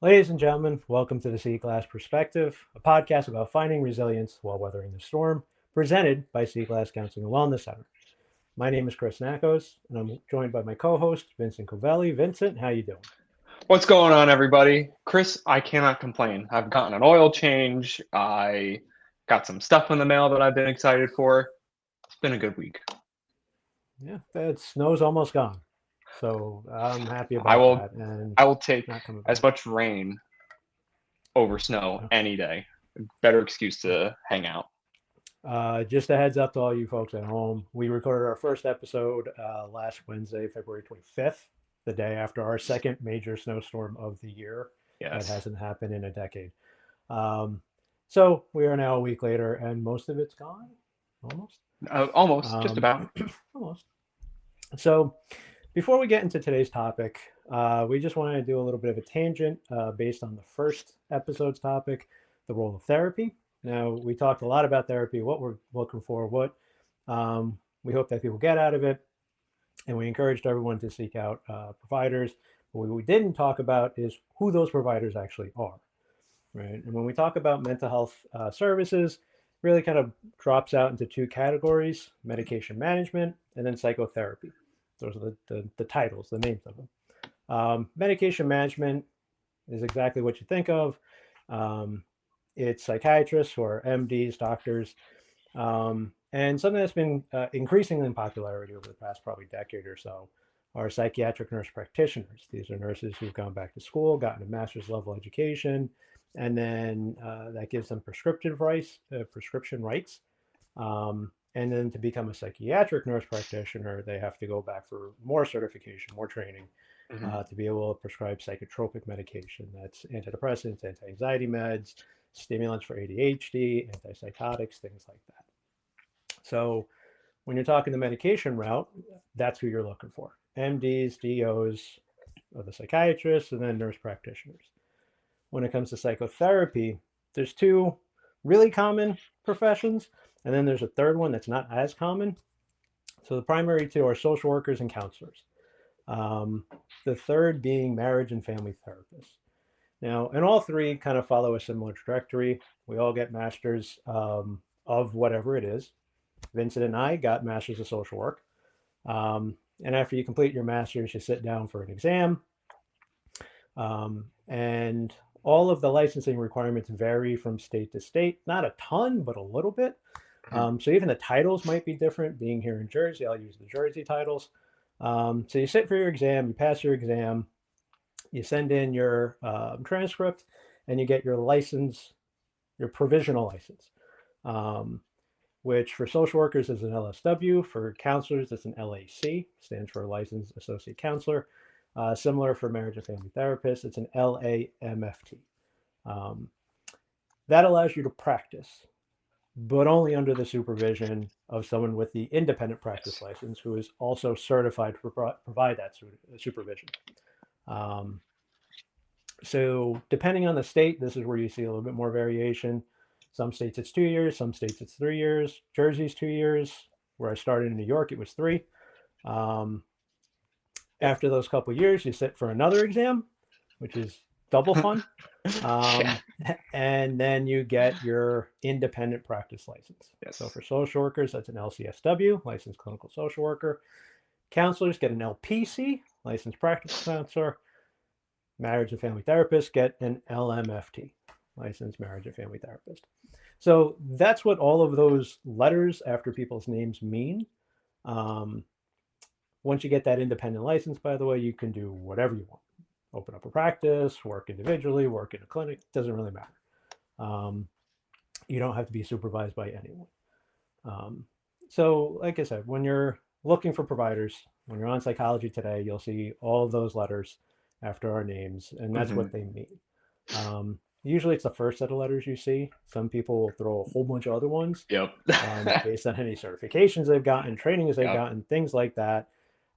Ladies and gentlemen, welcome to the Seaglass Perspective, a podcast about finding resilience while weathering the storm, presented by Seaglass Counseling and Wellness Center. My name is Chris Nakos, and I'm joined by my co-host, Vincent Covelli. Vincent, how you doing? What's going on, everybody? Chris, I cannot complain. I've gotten an oil change. I got some stuff in the mail that I've been excited for. It's been a good week. Yeah, the snow's almost gone, so I'm happy I about will that, and I will take not coming as back. much rain over snow any day. Better excuse to hang out. Just a heads up to all you folks at home. We recorded our first episode last Wednesday, February 25th, the day after our second major snowstorm of the year. That Yes. hasn't happened in a decade. Um, so we are now a week later, and most of it's gone, almost. Almost, just Um, about. almost. So before we get into today's topic, we just wanted to do a little bit of a tangent based on the first episode's topic, the role of therapy. Now, we talked a lot about therapy, what we're looking for, what we hope that people get out of it, and we encouraged everyone to seek out providers. But what we didn't talk about is who those providers actually are, right? And when we talk about mental health services, really kind of drops out into two categories: medication management and then psychotherapy. Those are the titles, the names of them. Medication management is exactly what you think of. Um, it's psychiatrists or MDs, doctors, and something that's been increasingly in popularity over the past probably decade or so are psychiatric nurse practitioners. These are nurses who've gone back to school, gotten a master's level education, and then that gives them prescription rights. And then to become a psychiatric nurse practitioner, they have to go back for more certification, more training Mhm. to be able to prescribe psychotropic medication. That's antidepressants, anti-anxiety meds, stimulants for ADHD, antipsychotics, things like that. So when you're talking the medication route, that's who you're looking for. MDs, DOs, or the psychiatrists, and then nurse practitioners. When it comes to psychotherapy, there's two really common professions, and then there's a third one that's not as common. So the primary two are social workers and counselors. Um, the third being marriage and family therapists. Now, and all three kind of follow a similar trajectory. We all get masters of whatever it is. Vincent and I got masters of social work. And after you complete your master's, you sit down for an exam. And all of the licensing requirements vary from state to state, not a ton, but a little bit. Mhm. So even the titles might be different. Being here in Jersey, I'll use the Jersey titles. So you sit for your exam, you pass your exam, you send in your transcript, and you get your license, your provisional license, um, which for social workers is an LSW. For counselors, it's an LAC, stands for Licensed Associate Counselor. Similar for marriage and family therapists, it's an LAMFT. Um, that allows you to practice, but only under the supervision of someone with the independent practice Yes. license who is also certified to provide that supervision. Um, so, depending on the state, this is where you see a little bit more variation. Some states it's 2 years, some states it's 3 years. Jersey's 2 years. Where I started in New York, it was three. Um, After those couple years, you sit for another exam, which is double fun. Yeah. Um, and then you get your independent practice license. So Yes. for social workers, that's an LCSW, licensed clinical social worker. Counselors get an LPC, licensed practical counselor. Marriage and family therapists get an LMFT, licensed marriage and family therapist. So that's what all of those letters after people's names mean. Um, Once you get that independent license, by the way, you can do whatever you want. Open up a practice, work individually, work in a clinic, doesn't really matter. Um, you don't have to be supervised by anyone. Um, so, like I said, when you're looking for providers, when you're on Psychology Today, you'll see all of those letters after our names, and that's Hmm. what they mean. Usually, it's the first set of letters you see. Some people will throw a whole bunch of other ones Yep. based on any certifications they've gotten, trainings they've Yep. gotten, things like that.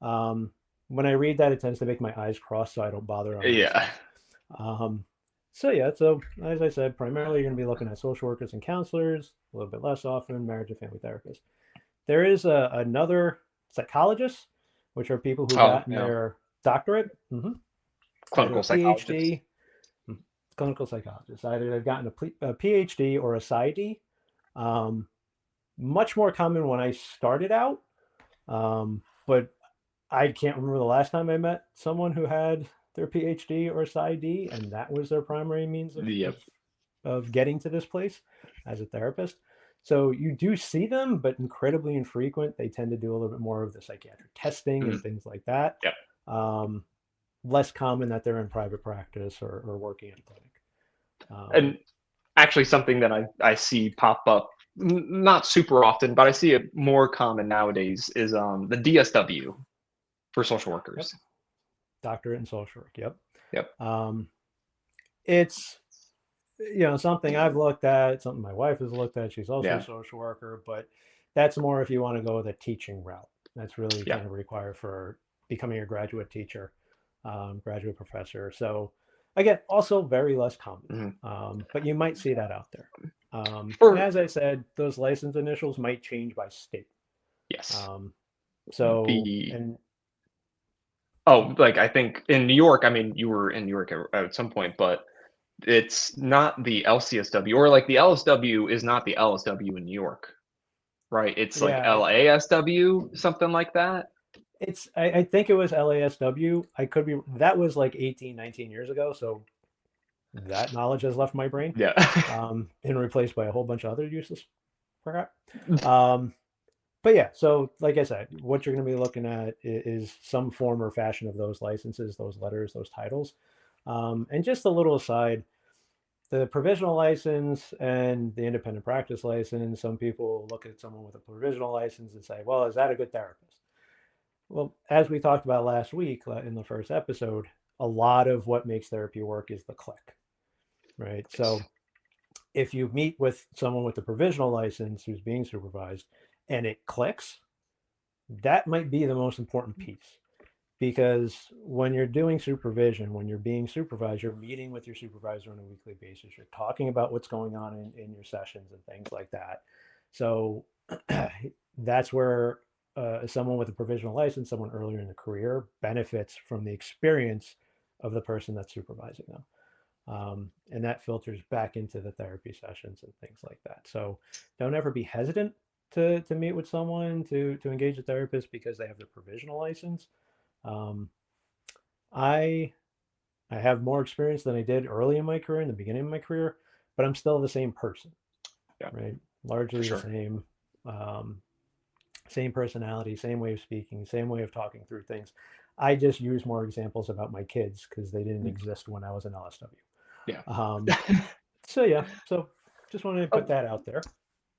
Um, when I read that, it tends to make my eyes cross, so I don't bother on my Yeah. stuff. Um, so yeah, so as I said, primarily you're going to be looking at social workers and counselors, a little bit less often marriage and family therapists. There is another psychologist, which are people who Oh, got yeah. their doctorate, title Clinical psychologist. PhD. clinical psychologists. Either they've gotten a PhD or a PsyD. Um, Much more common when I started out, but I can't remember the last time I met someone who had their PhD or PsyD, and that was their primary means Yep. of getting to this place as a therapist. So you do see them, but incredibly infrequent. They tend to do a little bit more of the psychiatric testing and Mhm. things like that. Yep. Um, Less common that they're in private practice or working in a clinic. Um, And actually, something that I see pop up not super often, but I see it more common nowadays is the DSW for social yep, workers. doctorate in social work. Yep. Yep. Um, it's something I've looked at, something my wife has looked at. She's also a Yeah. social worker, but that's more if you want to go the teaching route. That's really Yeah. kind of required for becoming a graduate teacher, graduate professor. So again, also very less common, Mhm. but you might see that out there. And For as I said, those license initials might change by state. yes, Um, so the and like I think in New York. I mean, you were in New York at some point, but it's not the LCSW, or like the LSW is not the LSW in New York, right? It's like yeah, LASW, something like that. I think it was LASW. I could be that was like 18, 19 years ago. So that knowledge has left my brain, Yeah. and replaced by a whole bunch of other uses, perhaps. Um, but yeah, so like I said, what you're going to be looking at is some form or fashion of those licenses, those letters, those titles. And just a little aside, the provisional license and the independent practice license, some people look at someone with a provisional license and say, well, is that a good therapist? Well, as we talked about last week in the first episode, a lot of what makes therapy work is the click, right? Yes. So if you meet with someone with a provisional license who's being supervised and it clicks, that might be the most important piece. Because when you're doing supervision, when you're being supervised, you're meeting with your supervisor on a weekly basis. You're talking about what's going on in your sessions and things like that. So that's where someone with a provisional license, someone earlier in the career, benefits from the experience of the person that's supervising them. And that filters back into the therapy sessions and things like that. So don't ever be hesitant to meet with someone to engage a therapist because they have their provisional license. Um, I I have more experience than I did early in my career, in the beginning of my career, but I'm still the same person, Yeah, right? for Largely the sure. same, um, same personality, same way of speaking, same way of talking through things. I just use more examples about my kids because they didn't exist when I was an LSW. Yeah. So yeah, so just wanted to put Oh, that out there.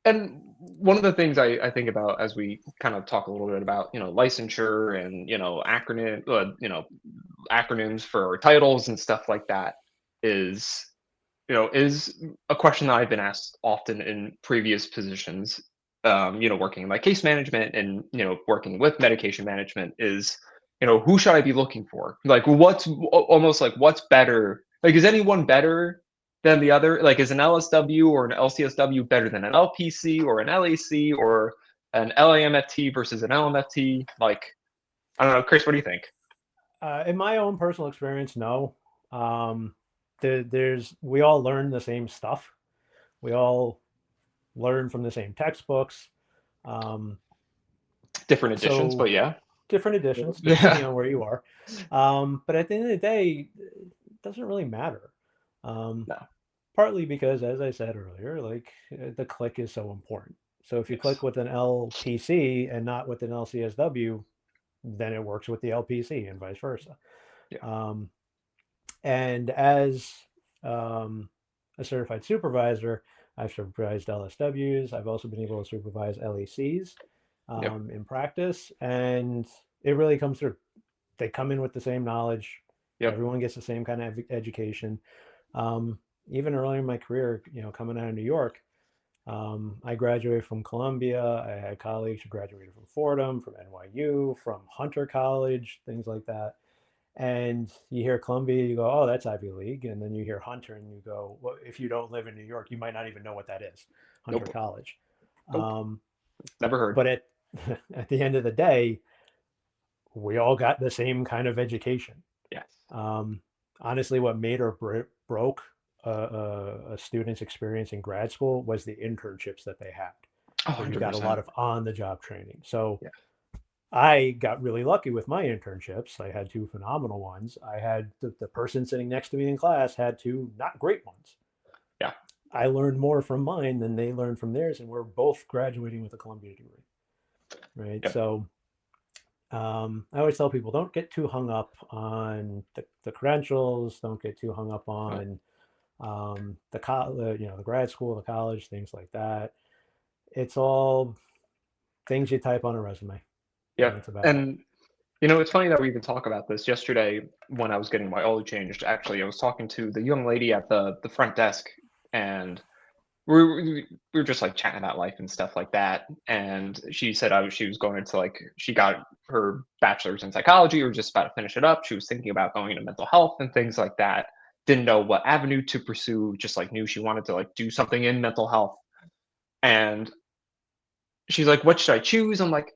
and one of the things I think about as we kind of talk a little bit about, licensure and, acronyms for titles and stuff like that is, is a question that I've been asked often in previous positions, working in my case management and, working with medication management is, who should I be looking for? Like, almost like what's better? Like, is anyone better than the other? Like, is an LSW or an LCSW better than an LPC or an LAC or an LAMFT versus an LMFT? Like, I don't know, Chris, what do you think? In my own personal experience, no. Um, there's we all learn the same stuff. We all learn from the same textbooks. Um, Different editions, so but yeah. different editions depending Yeah. on where you are. But at the end of the day, it doesn't really matter. Um, No. Partly because, as I said earlier, like the click is so important. So if you click Yes. with an LPC and not with an LCSW, then it works with the LPC and vice versa. Yeah. Um, and as um, a certified supervisor, I've supervised LSWs. I've also been able to supervise LACs Yep. in practice, and it really comes through. They come in with the same knowledge. Yep. Everyone gets the same kind of education. Um, Even early in my career, coming out of New York, I graduated from Columbia. I had colleagues who graduated from Fordham, from NYU, from Hunter College, things like that. And you hear Columbia, you go, oh, that's Ivy League. And then you hear Hunter, and you go, well, if you don't live in New York, you might not even know what that is, Hunter Nope. College. Nope. Um, Never heard. but at the end of the day, we all got the same kind of education. Yes. Um, Honestly, what made or broke a student's experience in grad school was the internships that they had, Oh, where you got a lot 100%. of on-the-job training. So Yeah. I got really lucky with my internships. I had two phenomenal ones. I had the person sitting next to me in class had two not great ones. Yeah. I learned more from mine than they learned from theirs, and we're both graduating with a Columbia degree, right? Yep. So I always tell people don't get too hung up on the credentials. Don't get too hung up Right. on the grad school, the college, things like that. It's all things you type on a resume, and Yeah. that's about it. And it's funny that we even talk about this. Yesterday when I was getting my oil changed, actually, I was talking to the young lady at the front desk, and we were just like chatting about life and stuff like that. And she said she was going into like she got her bachelor's in psychology or just about to finish it up. She was thinking about going into mental health and things like that. Didn't know what avenue to pursue, just like knew she wanted to like do something in mental health. And she's like, "What should I choose?" I'm like,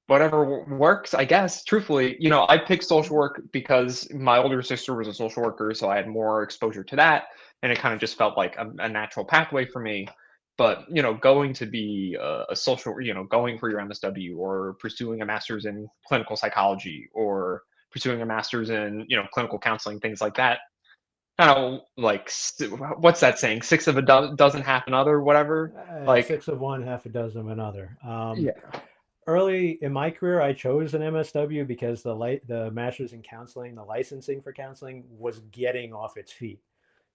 whatever works, I guess. Truthfully, I picked social work because my older sister was a social worker, so I had more exposure to that, and it kind of just felt like a natural pathway for me. But going to be a social, going for your MSW or pursuing a master's in clinical psychology or pursuing a master's in clinical counseling, things like that. Kind of like what's that saying? Six of a dozen, half another, whatever. Like, Six of one, half a dozen of another. yeah, Early in my career, I chose an MSW because the master's in counseling, the licensing for counseling was getting off its feet.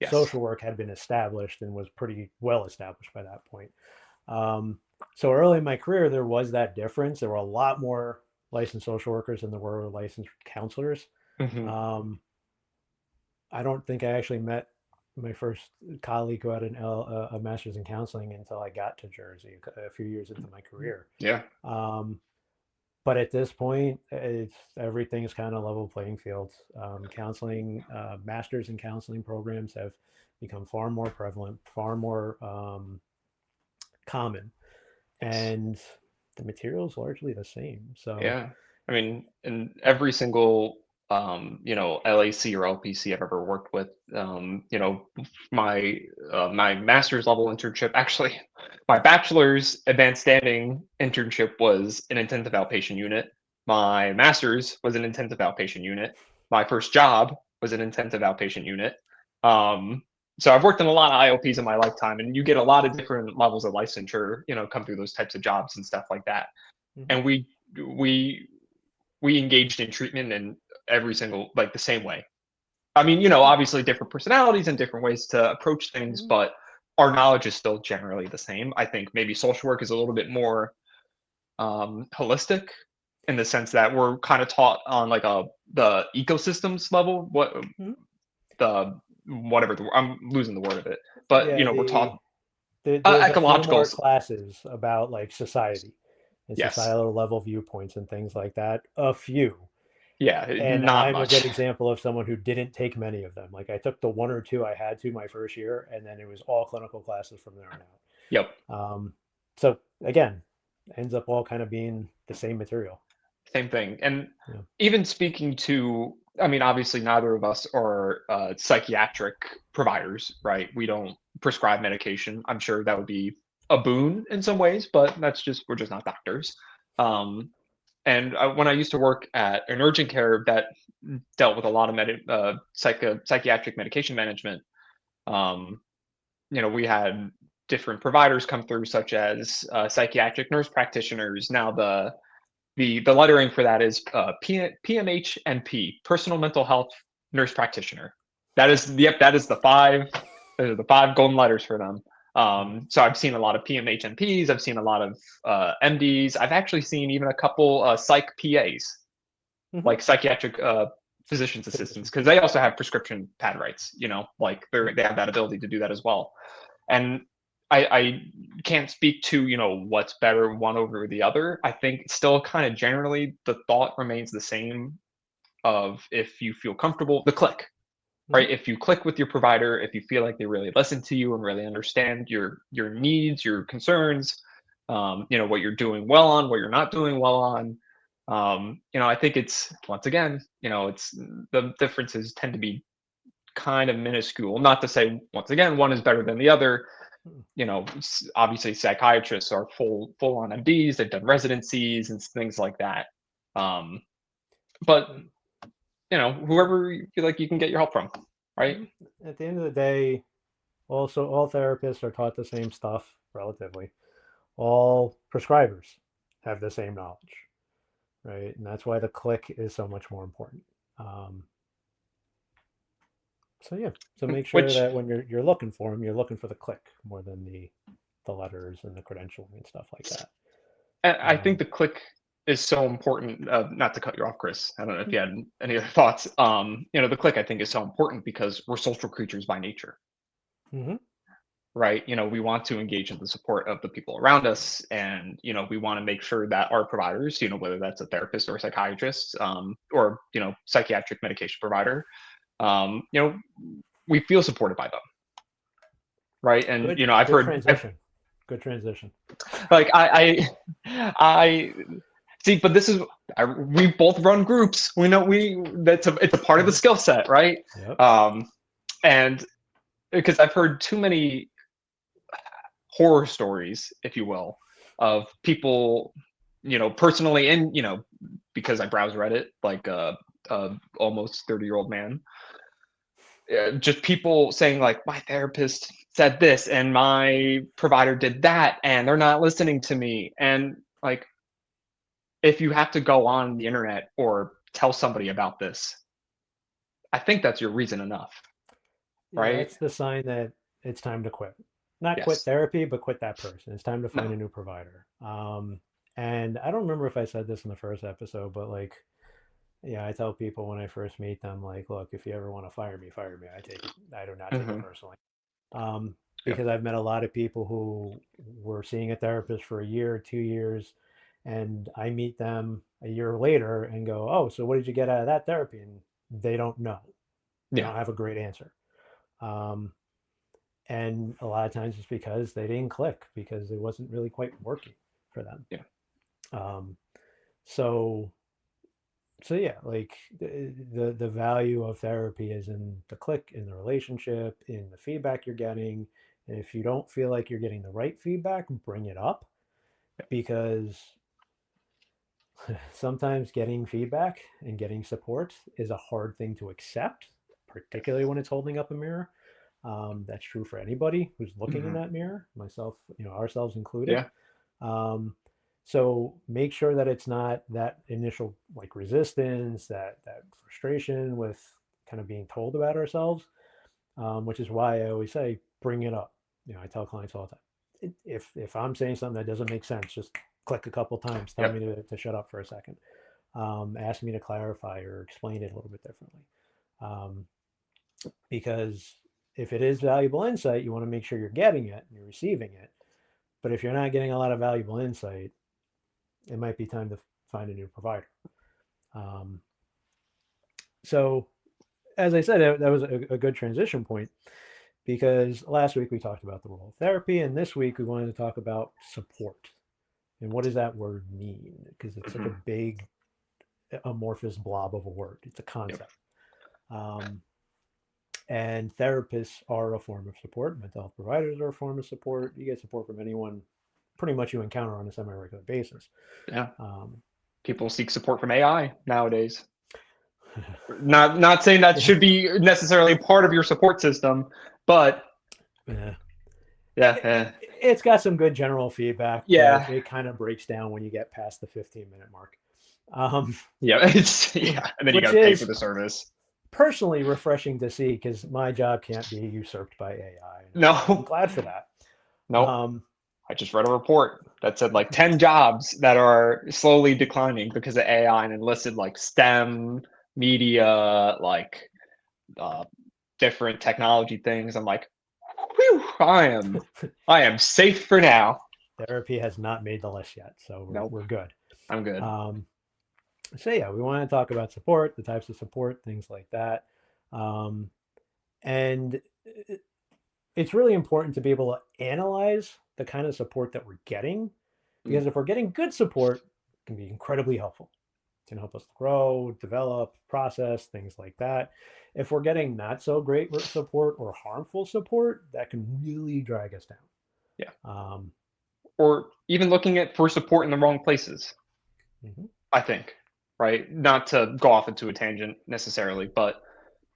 yes, Social work had been established and was pretty well established by that point. Um, so early in my career, there was that difference. There were a lot more licensed social workers than there were licensed counselors. hmm, Um, I don't think I actually met my first colleague who had a master's in counseling until I got to Jersey a few years into my career. yeah, Um, but at this point, it's everything's kind of level playing field. Counseling, masters in counseling programs have become far more prevalent, far more common, yes. and the material is largely the same. So, Yeah. I mean, in every single LAC or LPC I've ever worked with, my my master's level internship, actually, my bachelor's advanced standing internship was an intensive outpatient unit. My master's was an intensive outpatient unit. My first job was an intensive outpatient unit. Um, so I've worked in a lot of IOPs in my lifetime, and you get a lot of different levels of licensure, come through those types of jobs and stuff like that. mhm, And we we engaged in treatment in every single like the same way. I mean, yeah, obviously different personalities and different ways to approach things, mhm, but our knowledge is still generally the same. I think maybe social work is a little bit more holistic in the sense that we're kind of taught on like the ecosystems level, mhm. the whatever I'm losing the word of it, but Yeah, we're taught there's a few ecological. more classes about like society and Yes, societal level viewpoints and things like that. A few. yeah, And not I'm a good much. example of someone who didn't take many of them. Like I took the one or two I had to my first year, and then it was all clinical classes from there on Yep. out. So again, ends up all kind of being the same material. Same thing. And Yeah. even speaking to, I mean, obviously, neither of us are psychiatric providers, right? We don't prescribe medication. I'm sure that would be a boon in some ways, but we're just not doctors. Um, and when I used to work at an urgent care that dealt with a lot of psychiatric medication management, um, we had different providers come through, such as psychiatric nurse practitioners. Now, the lettering for that is PMHNP, Personal Mental Health Nurse Practitioner. That is the five golden letters for them. Mhm. So I've seen a lot of PMHNPs. I've seen a lot of MDs. I've actually seen even a couple psych PAs, Mhm. like psychiatric physician's assistants, Physicians. because they also have prescription pad rights. Like Yep. they have that ability to do that as well. And I can't speak to what's better one over the other. I think still kind of generally the thought remains the same of if you feel comfortable, the click, Mhm. right? If you click with your provider, if you feel like they really listen to you and really understand your needs, your concerns, what you're doing well on, what you're not doing well on. I think it's once again, it's the differences tend to be kind of minuscule. Not to say, once again, one is better than the other. Mm, Obviously psychiatrists are full on MDs. They've done residencies and things like that. Um, but mm, whoever you feel like you can get your help from, right? mm. At the end of the day, also all therapists are taught the same stuff relatively. All prescribers have the same knowledge, right? And that's why the click is so much more important. Um, so yeah, so make sure Which that when you're looking for them, you're looking for the click more than the letters and the credentialing and stuff like that. I think Um, the click is so important. Not to cut you off, Chris. I don't know if you had any other thoughts. The click I think is so important because we're social creatures by nature, mhm. right? We want to engage in the support of the people around us, and we want to make sure that our providers, whether that's a therapist or a psychiatrist, or psychiatric medication provider, um, you know, we feel supported by them, right? And Good I've good heard, transition. Good transition. like I see, but this is we both run groups. We know it's a part of the Mhm. skill set, right? Yep. Um, and because I've heard too many horror stories, if you will, of people, personally, and because I browse Reddit like a almost 30-year-old man, just people saying like my therapist said this and my provider did that and they're not listening to me, and like if you have to go on the internet or tell somebody about this, I think that's your reason enough, Yeah, right? that's the sign that it's time to quit. Not quit Yes. therapy, but quit that person. It's time to find No. a new provider. And I don't remember if I said this in the first episode, but like, yeah, I tell people when I first meet them, like, look, if you ever want to fire me, fire me. I do not take it Hmm. personally. Um, Yep. because I've met a lot of people who were seeing a therapist for a year, 2 years, and I meet them a year later and go, oh, so what did you get out of that therapy? And they don't know. They Yeah. don't have a great answer. Um, and a lot of times it's because they didn't click because it wasn't really quite working for them. Yeah. Um, so so yeah, like the value of therapy is in the click, in the relationship, in the feedback you're getting. And if you don't feel like you're getting the right feedback, bring it up, because sometimes getting feedback and getting support is a hard thing to accept, particularly when it's holding up a mirror. That's true for anybody who's looking in Hmm. that mirror, myself, ourselves included. Yeah. Um, so make sure that it's not that initial like resistance, that frustration with kind of being told about ourselves, which is why I always say bring it up. I tell clients all the time, if I'm saying something that doesn't make sense, just click a couple times, tell me Yep. to shut up for a second, ask me to clarify or explain it a little bit differently, um, because if it is valuable insight, you want to make sure you're getting it, you're receiving it. But if you're not getting a lot of valuable insight, it might be time to find a new provider. Um, so, as I said, that was a good transition point, because last week we talked about the role of therapy, and this week we wanted to talk about support. And what does that word mean? Because it's such a Hmm. big amorphous blob of a word. It's a Yep. concept. Um, and therapists are a form of support. Mental health providers are a form of support. You get support from anyone pretty much you encounter on a semi-regular basis. Yeah. Um, People seek support from AI nowadays. Not saying that yeah, should be necessarily part of your support system, but yeah. yeah, It's got some good general feedback, but yeah, it kind of breaks down when you get past the 15-minute mark, um, yeah. It's yeah, and then you got which to pay for is the service. personally refreshing to see because my job can't be usurped by AI. And I'm No, glad for that. no. Um, I just read a report that said like 10 jobs that are slowly declining because of AI, and enlisted like STEM, media, like uh, different technology things. I'm like, whew, I am safe for now. Therapy has not made the list yet, so Nope, we're good. I'm good. Um, so yeah, we want to talk about support, the types of support, things like that. Um, and it's really important to be able to analyze the kind of support that we're getting, Mm, because if we're getting good support, it can be incredibly helpful. can help us grow, develop, process, things like that. If we're getting not so great support or harmful support, that can really drag us down. Yeah. Um, Or even looking at for support in the wrong places, mhm, I think, right? Not to go off into a tangent necessarily, but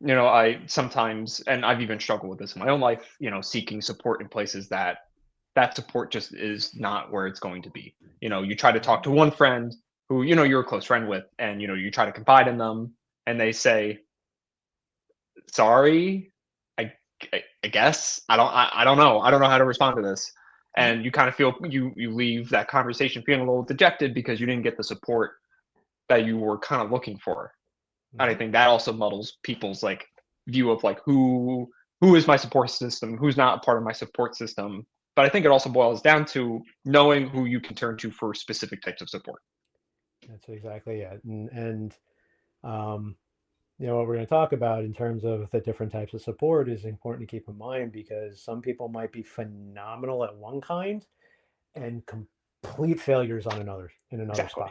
I sometimes, and I've even struggled with this in my own life, seeking support in places that support just is not where it's going to be. You try to talk mhm, to one friend who, you're a close friend with, and, you try to confide in them, and they say, sorry, I, I guess, I don't know. I don't know how to respond to this. mhm, And you kind of feel, you leave that conversation feeling a little dejected because you didn't get the support that you were kind of looking for. And I mhm. think that also muddles people's like view of like who is my support system, who's not a part of my support system. But I think it also boils down to knowing who you can turn to for specific types of support. That's exactly it. And um, what we're going to talk about in terms of the different types of support is important to keep in mind because some people might be phenomenal at one kind and complete failures on another Exactly.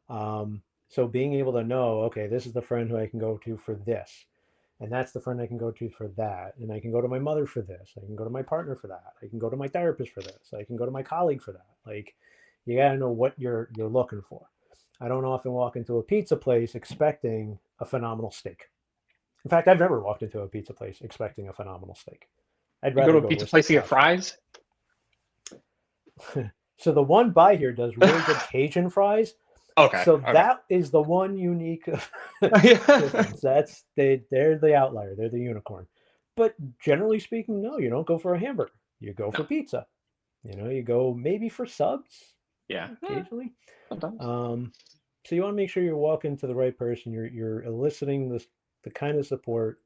spot. So being able to know, okay, this is the friend who I can go to for this, and that's the friend I can go to for that, and I can go to my mother for this, I can go to my partner for that, I can go to my therapist for this, I can go to my colleague for that. Like, you got to know what you're looking for. I don't often walk into a pizza place expecting a phenomenal steak. In fact, I've never walked into a pizza place expecting a phenomenal steak. I'd You go to rather a go to a pizza place to get steakhouse. fries. So the one by here does really good Cajun fries. Okay. So Okay. that is the one unique Yeah. difference. They're the outlier. They're the unicorn. But generally speaking, no, you don't go for a hamburger. You go No. for pizza. You go maybe for subs Yeah. occasionally. Sometimes. Um, so you want to make sure you're walking to the right person. You're eliciting the kind of support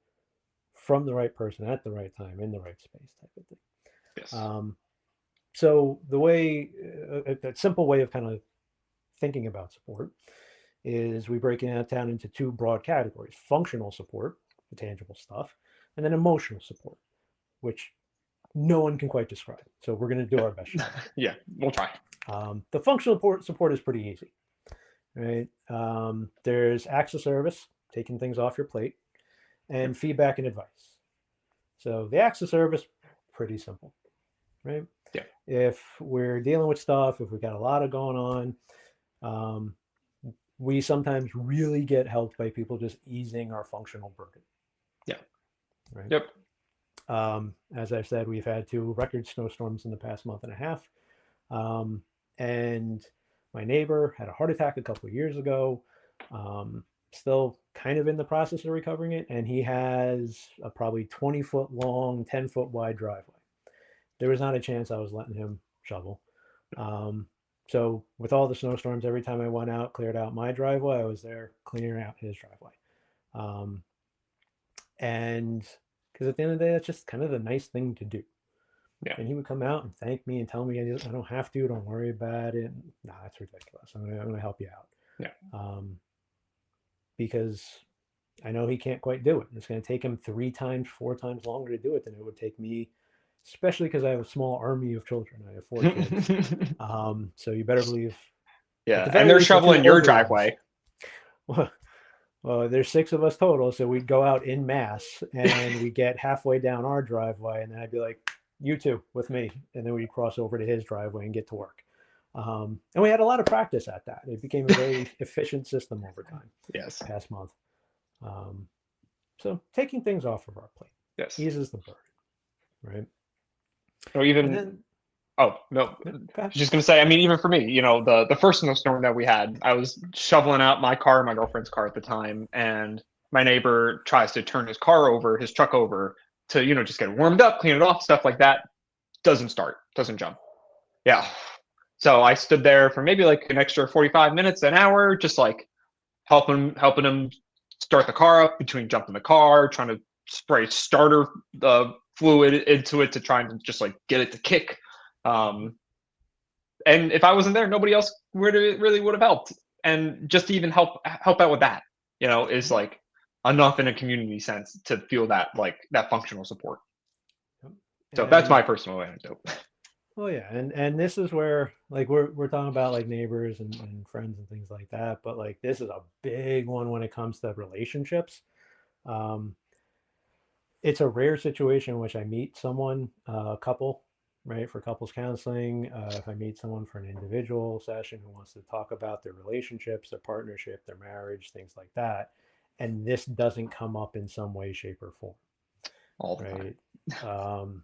from the right person at the right time in the right space type of thing. Yes. Um, so the way a simple way of kind of thinking about support is we break it down into two broad categories: functional support, the tangible stuff, and then emotional support, which no one can quite describe. So we're going to do our best shot at Yeah. We'll try. it. The functional support is pretty easy, right? There's acts of service, taking things off your plate, Yep. and feedback and advice. So the acts of service, pretty simple, right? Yeah. If we're dealing with stuff, if we've got a lot of going on, um, we sometimes really get helped by people just easing our functional burden, Yeah. right? Yep. As I've said, we've had two record snowstorms in the past month and a half. Um, and my neighbor had a heart attack a couple of years ago. Still kind of in the process of recovering it. And he has a probably 20-foot long, 10-foot wide driveway. There was not a chance I was letting him shovel. Um, so with all the snowstorms, every time I went out, cleared out my driveway, I was there clearing out his driveway. Um, and because at the end of the day, that's just kind of the nice thing to do. Yeah. And he would come out and thank me and tell me I don't have to, don't worry about it. Nah, that's ridiculous. I'm gonna help you out. Yeah. Because I know he can't quite do it. It's going to take him 3 times, 4 times longer to do it than it would take me, especially because I have a small army of children. I have 4 kids. So you better believe, at Yeah. the And very they're least, the two shoveling your older ones. driveway. Well, there's 6 of us total, so we'd go out in mass and we get halfway down our driveway, and then I'd be like, "You two with me," and then we'd cross over to his driveway and get to work. And we had a lot of practice at that. It became a very efficient system over time, Yes. past month. Um, so taking things off of our plate Yes. eases the burden, right? Or And even then, Oh, no. yeah, I go ahead. was just gonna say, I mean, even for me, the first snowstorm that we had, I was shoveling out my car, my girlfriend's car at the time, and my neighbor tries to turn his truck over to, just get it warmed up, clean it off, stuff like that. Doesn't start, doesn't jump. Yeah. So I stood there for maybe like an extra 45 minutes, an hour, just like helping him start the car up between jumping the car, trying to spray starter fluid into it to try and just like get it to kick. Mhm. Um, and if I wasn't there, nobody else really would have helped. And just to even help out with that, is Mhm. like enough in a community sense to feel that like that functional support. Yep. So that's And my personal anecdote. Oh yeah, and this is where like we're talking about like neighbors and friends and things like that, but like this is a big one when it comes to relationships. Um, it's a rare situation in which I meet someone, a couple, right, for couples counseling. If I meet someone for an individual session who wants to talk about their relationships, their partnership, their marriage, things like that, and this doesn't come up in some way, shape, or form, all the time. right? Um,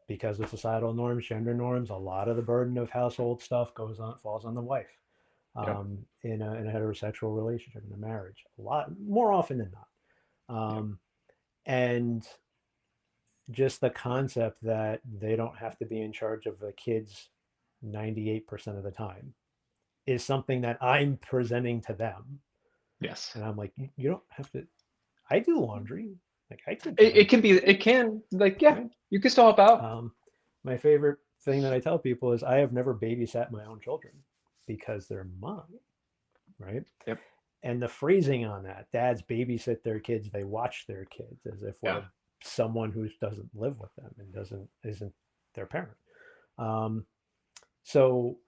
because of societal norms, gender norms, a lot of the burden of household stuff falls on the wife Yep. in a heterosexual relationship, in a marriage, a lot more often than not. Yep. And just the concept that they don't have to be in charge of the kids 98% of the time is something that I'm presenting to them. Yes. And I'm like, you don't have to, I do laundry. Like I take care It of can be. It kids, can like yeah. right? You can still help out. Um, my favorite thing that I tell people is I have never babysat my own children because they're mine, right? Yep. And the phrasing on that, dads babysit their kids, they watch their kids as if Yeah. we're someone who doesn't live with them and doesn't isn't their parent. Um, so,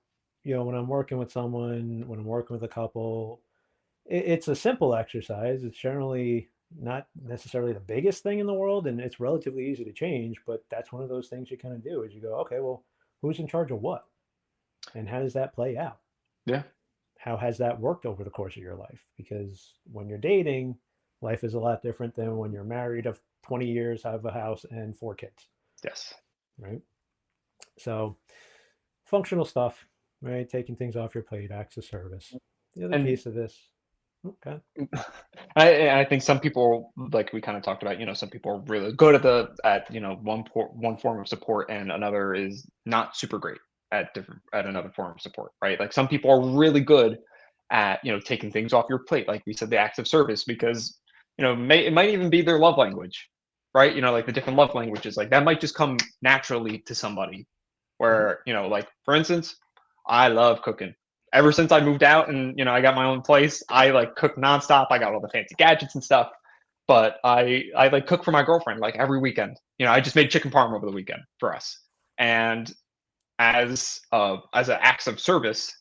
when I'm working with someone, when I'm working with a couple, it's a simple exercise. It's generally not necessarily the biggest thing in the world, and it's relatively easy to change. But that's one of those things you kind of do is you go, okay, well, who's in charge of what, and how does that play out? Yeah. How has that worked over the course of your life? Because when you're dating, life is a lot different than when you're married of 20 years, have a house and 4 kids, Yes. right? So functional stuff, right? Taking things off your plate, acts of service. The other And piece of this, okay. I think some people, like we kind of talked about, some people are really good at one form of support, and another is not super great at another form of support, right? Like some people are really good at taking things off your plate, like we said, the acts of service, because it might even be their love language, right? Like the different love languages, like that might just come naturally to somebody. Mm-hmm. Where like for instance, I love cooking. Ever since I moved out and I got my own place, I like cook nonstop. I got all the fancy gadgets and stuff. But I like cook for my girlfriend like every weekend. I just made chicken parm over the weekend for us. And as an acts of service,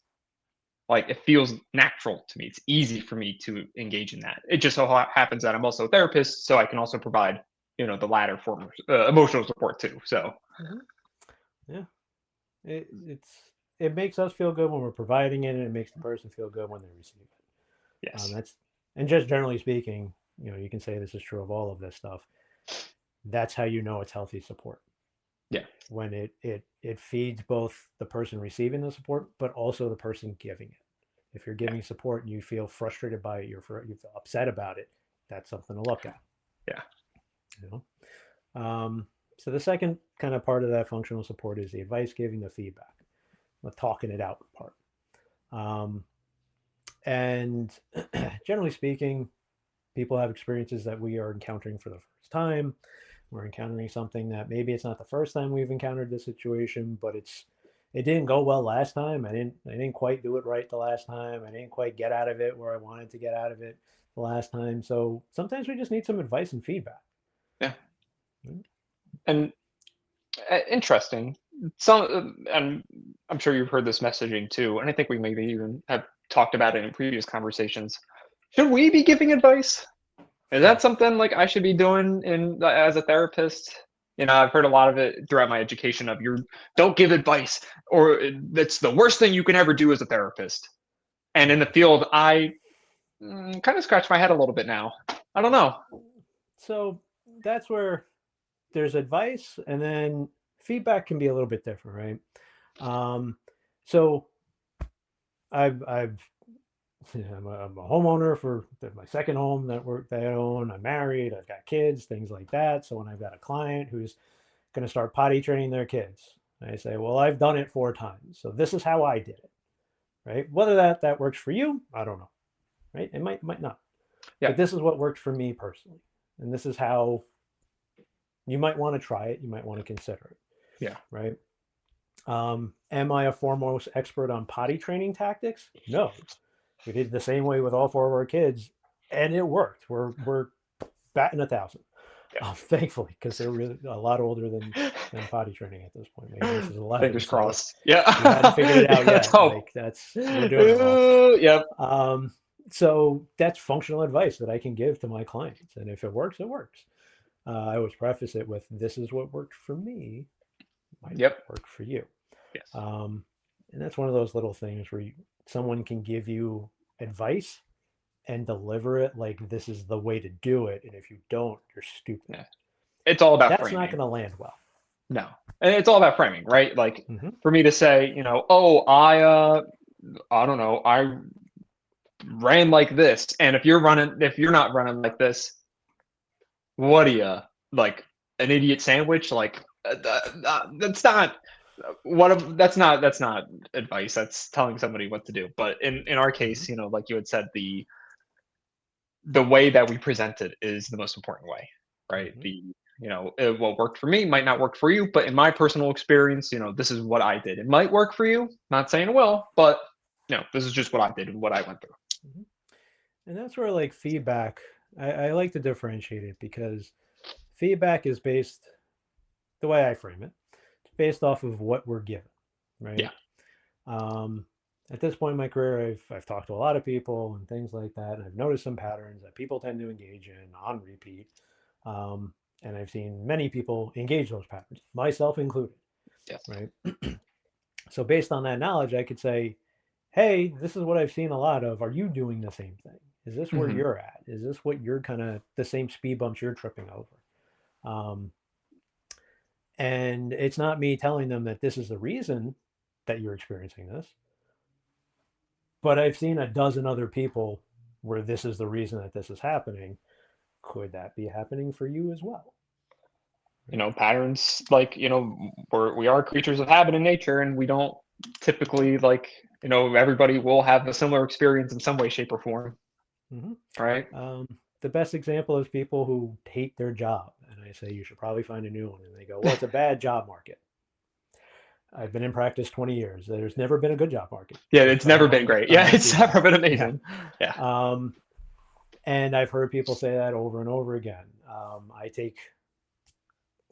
like it feels natural to me. It's easy for me to engage in that. It just so happens that I'm also a therapist, so I can also provide the latter form of emotional support too. So Mm-hmm. Yeah, it makes us feel good when we're providing it, and it makes the person feel good when they receive it. yes, That's and just generally speaking, you can say this is true of all of this stuff. That's how you know it's healthy support yeah, when it feeds both the person receiving the support, but also the person giving it. If you're yeah, giving support and you feel frustrated by it, you feel upset about it, that's something to look at. yeah. You so the second kind of part of that functional support is the advice giving, the feedback, the talking it out part. Um, and generally speaking, people have experiences that we are encountering for the first time. We're encountering something that maybe it's not the first time we've encountered this situation, but it didn't go well last time. I didn't quite do it right the last time. I didn't quite get out of it where I wanted to get out of it the last time. So sometimes we just need some advice and feedback. Yeah. Right? And interesting. And I'm sure you've heard this messaging too, and I think we maybe even have talked about it in previous conversations. Should we be giving advice? Is that something like I should be doing as a therapist? I've heard a lot of it throughout my education of you don't give advice, or that's the worst thing you can ever do as a therapist. And in the Yes. field, I kind of scratch my head a little bit now. I don't know. So that's where there's advice, and then feedback can be a little bit different, right? Um, so I've I'm a homeowner for my second home that I own. I'm married. I've got kids, things like that. So when I've got a client who's going to start potty training their kids, I say, well, I've done it 4 times, so this is how I did it, right? Whether that works for you, I don't know, right? It might not, Yeah, but this is what worked for me personally, and this is how you might want to try it. You might want to consider it, yeah, right? Am I a foremost expert on potty training tactics? No. We did it the same way with all 4 of our kids, and it worked. We're batting 1,000. Thankfully, because they're really a lot older than potty training at this point. My youngest is 11, Fingers so crossed. Yeah. we hadn't figured it out Yeah. yet. No. Like we're doing it all. Yep. Um, so that's functional advice that I can give to my clients, and if it works, it works. I always preface it with, "This is what worked for me, might not Yep. work for you." Yes. Um, and that's one of those little things where someone can give you advice and deliver it like this is the way to do it, and if you don't, you're stupid. Yeah. It's all about That's not framing. going to land well. No. And it's all about framing, right? Like Hmm. for me to say, oh, I don't know, I ran like this, and if you're not running like this, what are you, like, an idiot sandwich? Like that's not that's not advice. That's telling somebody what to do. But in our Hmm. case, like you had said, the way that we present it is the most important way, right? Hmm. What worked for me might not work for you, but in my personal experience, this is what I did. It might work for you. Not saying it will, but this is just what I did and what I went through. Hmm. And that's where like feedback, I like to differentiate it because feedback is based, the way I frame it, it's based off of what we're given, right? Yeah. Um, at this point in my career, I've talked to a lot of people and things like that, and I've noticed some patterns that people tend to engage in on repeat. Um, and I've seen many people engage those patterns, myself included, Yes. right? So based on that knowledge, I could say, hey, this is what I've seen a lot of. Are you doing the same thing? Is this where Hmm. you're at? Is this what you're kind of the same speed bumps you're tripping over? Um, and it's not me telling them that this is the reason that you're experiencing this, but I've seen a dozen other people where this is the reason that this is happening. Could that be happening for you as well? Right? Patterns, like, we are creatures of habit in nature, and we don't typically, like, everybody will have a similar experience in some way, shape, or form, Mm-hmm. right? The best example is people who hate their job, and I say you should probably find a new one, and they go, "Well, it's a bad job market." I've been in practice 20 years. There's never been a good job market. Yeah, If it's never been around great. Yeah, around it's never Seaglass, been yeah. amazing. Yeah. Um, and I've heard people say that over and over again. I take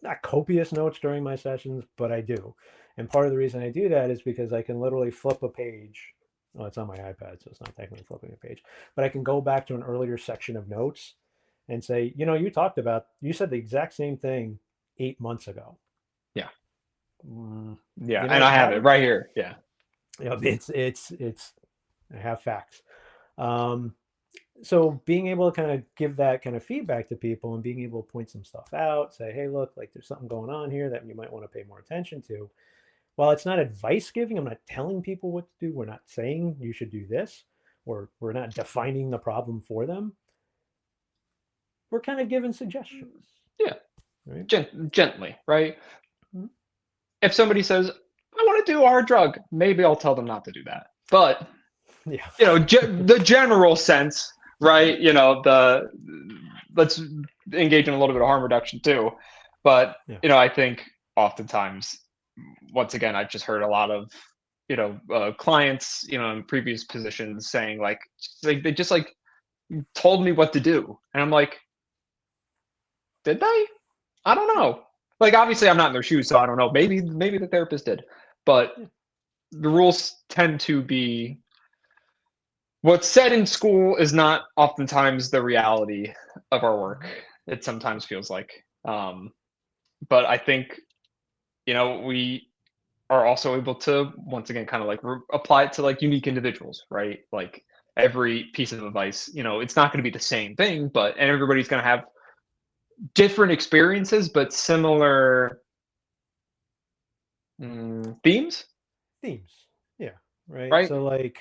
not copious notes during my sessions, but I do. And part of the reason I do that is because I can literally flip a page. Well, it's on my iPad, so it's not technically flipping a page, but I can go back to an earlier section of notes and say, you said the exact same thing 8 months ago. Yeah. Mm, Yeah, you and notice I a have it pattern? right here. Yeah. It's I have facts. Um, so being able to kind of give that kind of feedback to people and being able to point some stuff out, say, hey, look, like there's something going on here that you might want to pay more attention to. While it's not advice giving, I'm not telling people what to do. We're not saying you should do this, or we're not defining the problem for them. We're kind of giving suggestions, Yeah. right? Gently, right? Mhm. If somebody says, I want to do a hard drug, maybe I'll tell them not to do that. But, Yeah. the general sense, right? Let's engage in a little bit of harm reduction too. But, Yeah. I think oftentimes, once again, I've just heard a lot of, clients, in previous positions saying, like they just, like, told me what to do. And I'm like, did they? I don't know. Like, obviously, I'm not in their shoes, so I don't know. Maybe the therapist did, but Yeah. the rules tend to be what's said in school is not oftentimes the reality of our work. Mhm. It sometimes feels like, um, but I think we are also able to once again kind of like apply it to like unique individuals, right? Like every piece of advice, it's not going to be the same thing, and everybody's going to have different experiences, but similar themes, Themes. Yeah. Right. right? So like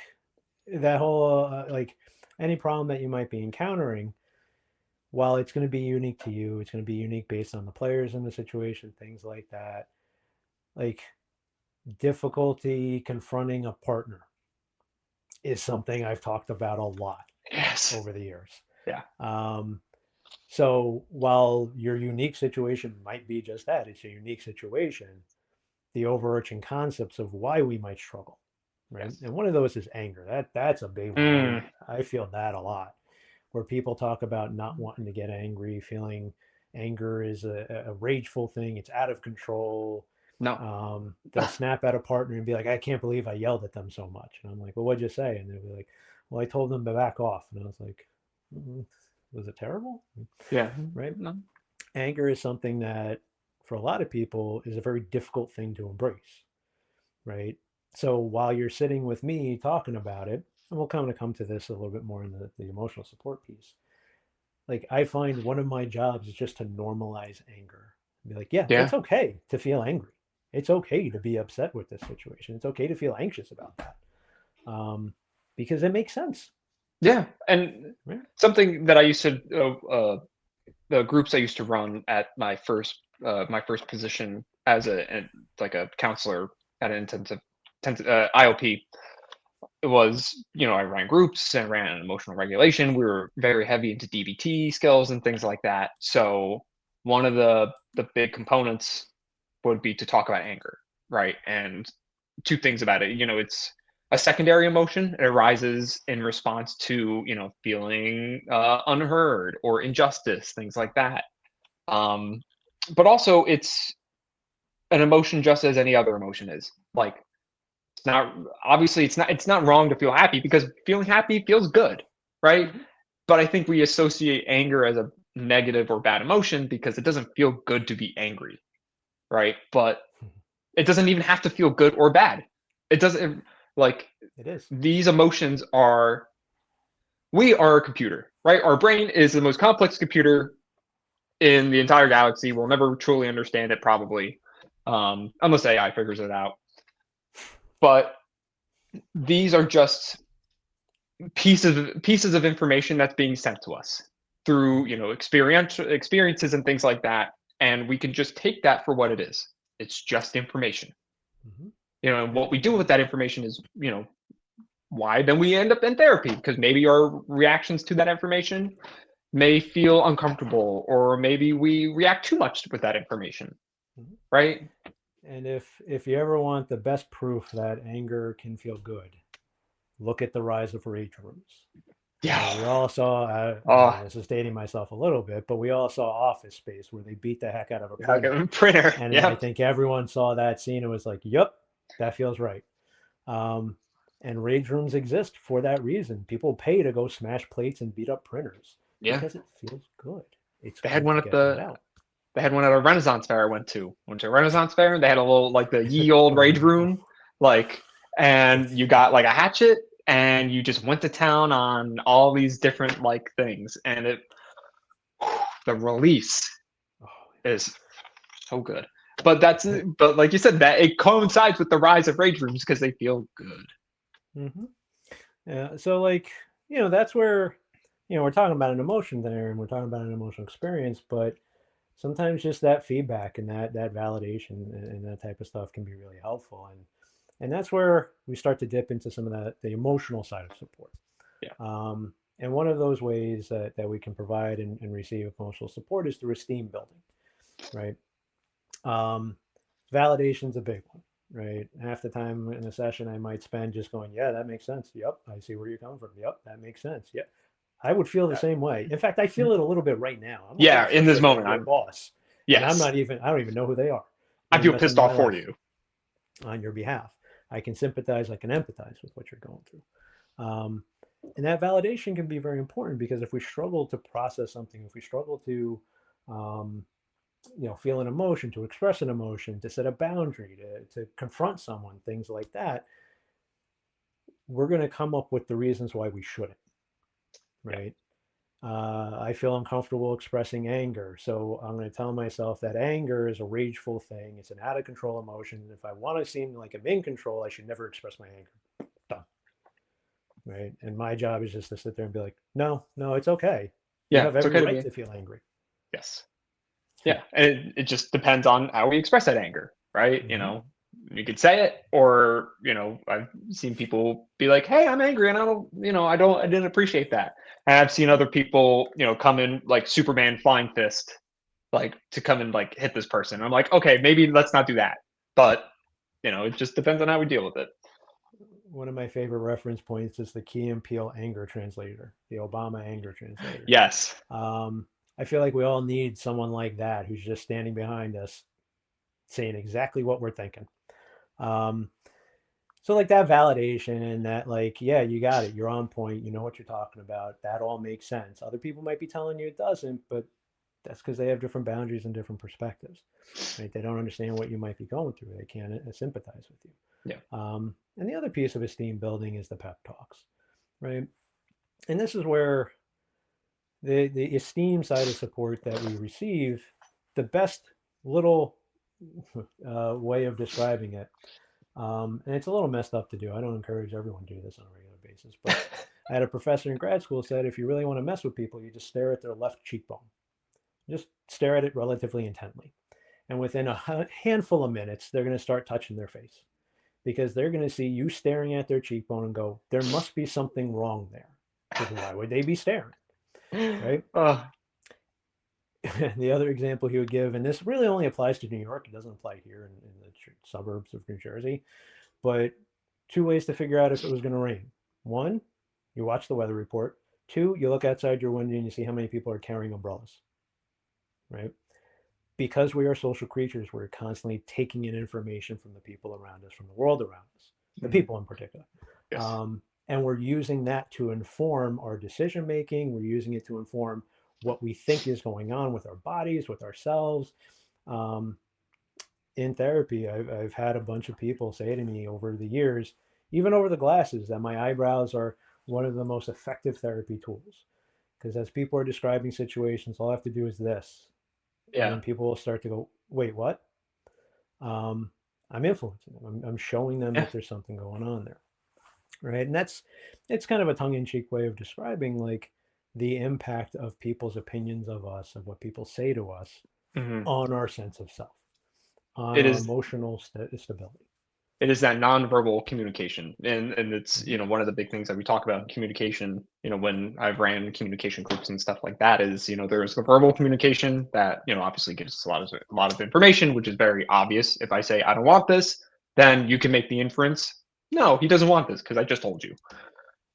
that whole like any problem that you might be encountering, while it's going to be unique to you, it's going to be unique based on the players in the situation, things like that. Like difficulty confronting a partner is something I've talked about a lot Yes. over the years. Yeah. Um, so while your unique situation might be just that, it's a unique situation, the overarching concepts of why we might struggle, right? Yes. And one of those is anger. That's a big one. Mm, I feel that a lot, where people talk about not wanting to get angry, feeling anger is a rageful thing. It's out of control. No. They'll snap at a partner and be like, I can't believe I yelled at them so much. And I'm like, well, what'd you say? And they'll be like, well, I told them to back off. And I was like, "Mm, was it terrible? Yeah. Right? No. Anger is something that, for a lot of people, is a very difficult thing to embrace. Right? So while you're sitting with me talking about it, and we'll kind of come to this a little bit more in the emotional support piece. Like I find one of my jobs is just to normalize anger. Be like, yeah, Yeah. it's okay to feel angry. It's okay to be upset with this situation. It's okay to feel anxious about that, um, because it makes sense, Yeah. And right? something that I used to the groups I used to run at my first position as like a counselor at an IOP. It was, I ran groups and ran emotional regulation. We were very heavy into DBT skills and things like that. So one of the big components would be to talk about anger, right? And two things about it. It's a secondary emotion. It arises in response to, feeling unheard or injustice, things like that. Um, but also, it's an emotion just as any other emotion is. Like, it's not obviously it's not wrong to feel happy because feeling happy feels good, right? Mm-hmm. But I think we associate anger as a negative or bad emotion because it doesn't feel good to be angry, right? But it doesn't even have to feel good or bad. It doesn't like It is. these emotions are we are a computer, right? Our brain is the most complex computer in the entire galaxy. We'll never truly understand it, probably, unless AI figures it out. But these are just pieces of information that's being sent to us through experiences and things like that, and we can just take that for what it is. It's just information, Mm-hmm. and what we do with that information is why then we end up in therapy, because maybe our reactions to that information may feel uncomfortable, or maybe we react too much with that information, Mm-hmm. right? And if you ever want the best proof that anger can feel good, look at the rise of rage rooms. We Yeah. all saw, Oh, this is dating myself a little bit, but we all saw Office Space where they beat the heck out of a like printer. a printer. And I Yep. think everyone saw that scene and was like, yep, that feels right. Um, and rage rooms exist for that reason. People pay to go smash plates and beat up printers Yeah. because it feels good. It's They had good one to at get that the out. They had one at a Renaissance fair I went to. Went to a Renaissance fair, and they had a little, like, the ye old rage Oh, room, like, and you got like a hatchet, and you just went to town on all these different like things, and the release oh, is so good. But but like you said, that it coincides with the rise of rage rooms because they feel good. hmm. Yeah. So like, that's where, we're talking about an emotion there and we're talking about an emotional experience, but sometimes just that feedback and that validation and that type of stuff can be really helpful. And that's where we start to dip into some of the emotional side of support. Yeah. And one of those ways that we can provide and receive emotional support is through esteem building, right? Um, Validation's a big one, right? Half the time in a session, I might spend just going, yeah, that makes sense. Yep, I see where you're coming from. Yep, that makes sense. Yep. I would feel the same way. In fact, I feel it a little bit right now. I'm a little Yeah, in this frustrated at moment, your I'm boss, and yes, I don't even know who they are. I And I'm feel messing pissed my off for life you. on your behalf. I can sympathize, I can empathize with what you're going through. Um, and that validation can be very important because if we struggle to process something, if we struggle to, um, feel an emotion, to express an emotion, to set a boundary, to confront someone, things like that, we're going to come up with the reasons why we shouldn't, Yeah, right? I feel uncomfortable expressing anger. So I'm going to tell myself that anger is a rageful thing. It's an out of control emotion. If I want to seem like I'm in control, I should never express my anger. Done. Right. And my job is just to sit there and be like, no, no, it's okay. You yeah, have it's every okay to right be. to feel angry. Yes. Yeah, and it just depends on how we express that anger, right? Mm-hmm. You could say it, or I've seen people be like, "Hey, I'm angry, and I didn't appreciate that." And I've seen other people, come in like Superman flying fist, like to come and like hit this person. I'm like, okay, maybe let's not do that, but it just depends on how we deal with it. One of my favorite reference points is the Key and Peele anger translator, the Obama anger translator. Yes. Um, I feel like we all need someone like that who's just standing behind us saying exactly what we're thinking. Um, so like that validation and that like, yeah, you got it. You're on point. You know what you're talking about. That all makes sense. Other people might be telling you it doesn't, but that's because they have different boundaries and different perspectives, right? They don't understand what you might be going through. They can't sympathize with Yeah. you. And the other piece of esteem building is the pep talks, right? And this is where the esteem side of support that we receive, the best little way of describing it, and it's a little messed up to do. I don't encourage everyone to do this on a regular basis, but I had a professor in grad school said if you really want to mess with people, you just stare at their left cheekbone. Just stare at it relatively intently. And within a handful of minutes, they're going to start touching their face because they're going to see you staring at their cheekbone and go, there must be something wrong there. Because why would they be staring? Right? uh, The other example he would give, and this really only applies to New York, it doesn't apply here in the suburbs of New Jersey, but two ways to figure out if it was going to rain. One, you watch the weather report. Two, you look outside your window and you see how many people are carrying umbrellas, right? Because we are social creatures, we're constantly taking in information from the people around us, from the world around us, the mhm. people in particular. Yes. And we're using that to inform our decision making. We're using it to inform what we think is going on with our bodies, with ourselves. Um, in therapy, I've had a bunch of people say to me over the years, even over the glasses, that my eyebrows are one of the most effective therapy tools. Because as people are describing situations, all I have to do is this. And Yeah. then people will start to go, wait, what? Um, I'm influencing them. I'm showing them Yeah. that there's something going on there. Right. And that's, it's kind of a tongue in cheek way of describing like the impact of people's opinions of us, of what people say to us hmm on our sense of self, on It our is. emotional stability. It is that nonverbal communication, and it's Mm-hmm. one of the big things that we talk about in communication. When I've ran communication groups and stuff like that, is there's the verbal communication that obviously gives us a lot of information, which is very obvious. If I say I don't want this, then you can make the inference, no, he doesn't want this because I just told you.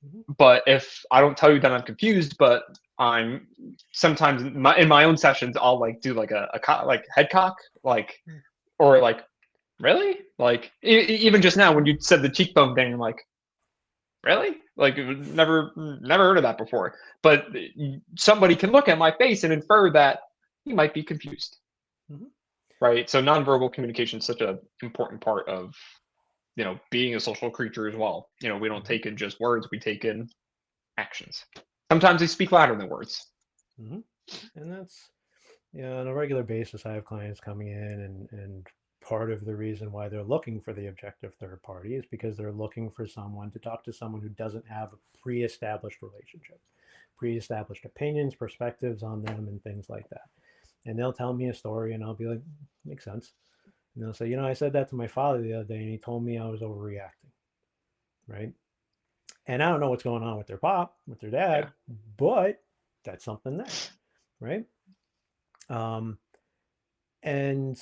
Mm-hmm. But if I don't tell you that I'm confused, but I'm sometimes in my own sessions, I'll like do like like head cock, like, or like, really? Like, even just now when you said the cheekbone thing, I'm like, really? Like, never heard of that before. But somebody can look at my face and infer that you might be confused, Mm-hmm. right? So nonverbal communication is such an important part of being a social creature as well. We don't Mm-hmm. take in just words; we take in actions. Sometimes they speak louder than words. Mm-hmm. And that's, yeah, on a regular basis, I have clients coming in and part of the reason why they're looking for the objective third party is because they're looking for someone to talk to someone who doesn't have a pre-established relationship, pre-established opinions, perspectives on them, and things like that. And they'll tell me a story, and I'll be like, makes sense. And they'll say, I said that to my father the other day, and he told me I was overreacting, right? And I don't know what's going on with their pop, with their Yeah. dad, but that's something there, right? Um, and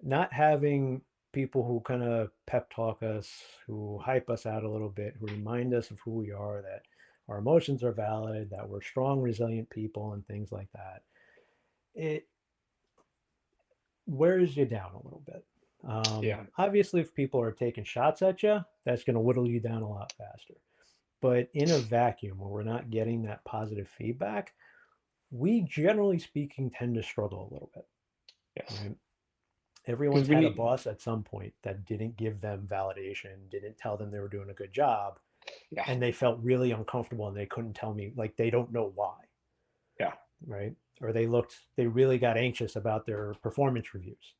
not having people who kind of pep talk us, who hype us out a little bit, who remind us of who we are, that our emotions are valid, that we're strong, resilient people, and things like that. It wears you down a little bit. Yeah. Obviously, if people are taking shots at you, that's going to whittle you down a lot faster. But in a vacuum where we're not getting that positive feedback, we generally speaking tend to struggle a little bit, Yes. right? Because Everyone's we had a need. boss at some point that didn't give them validation, didn't tell them they were doing a good job, Yeah. and they felt really uncomfortable and they couldn't tell me, like they don't know why, Yeah. right? Or they really got anxious about their performance reviews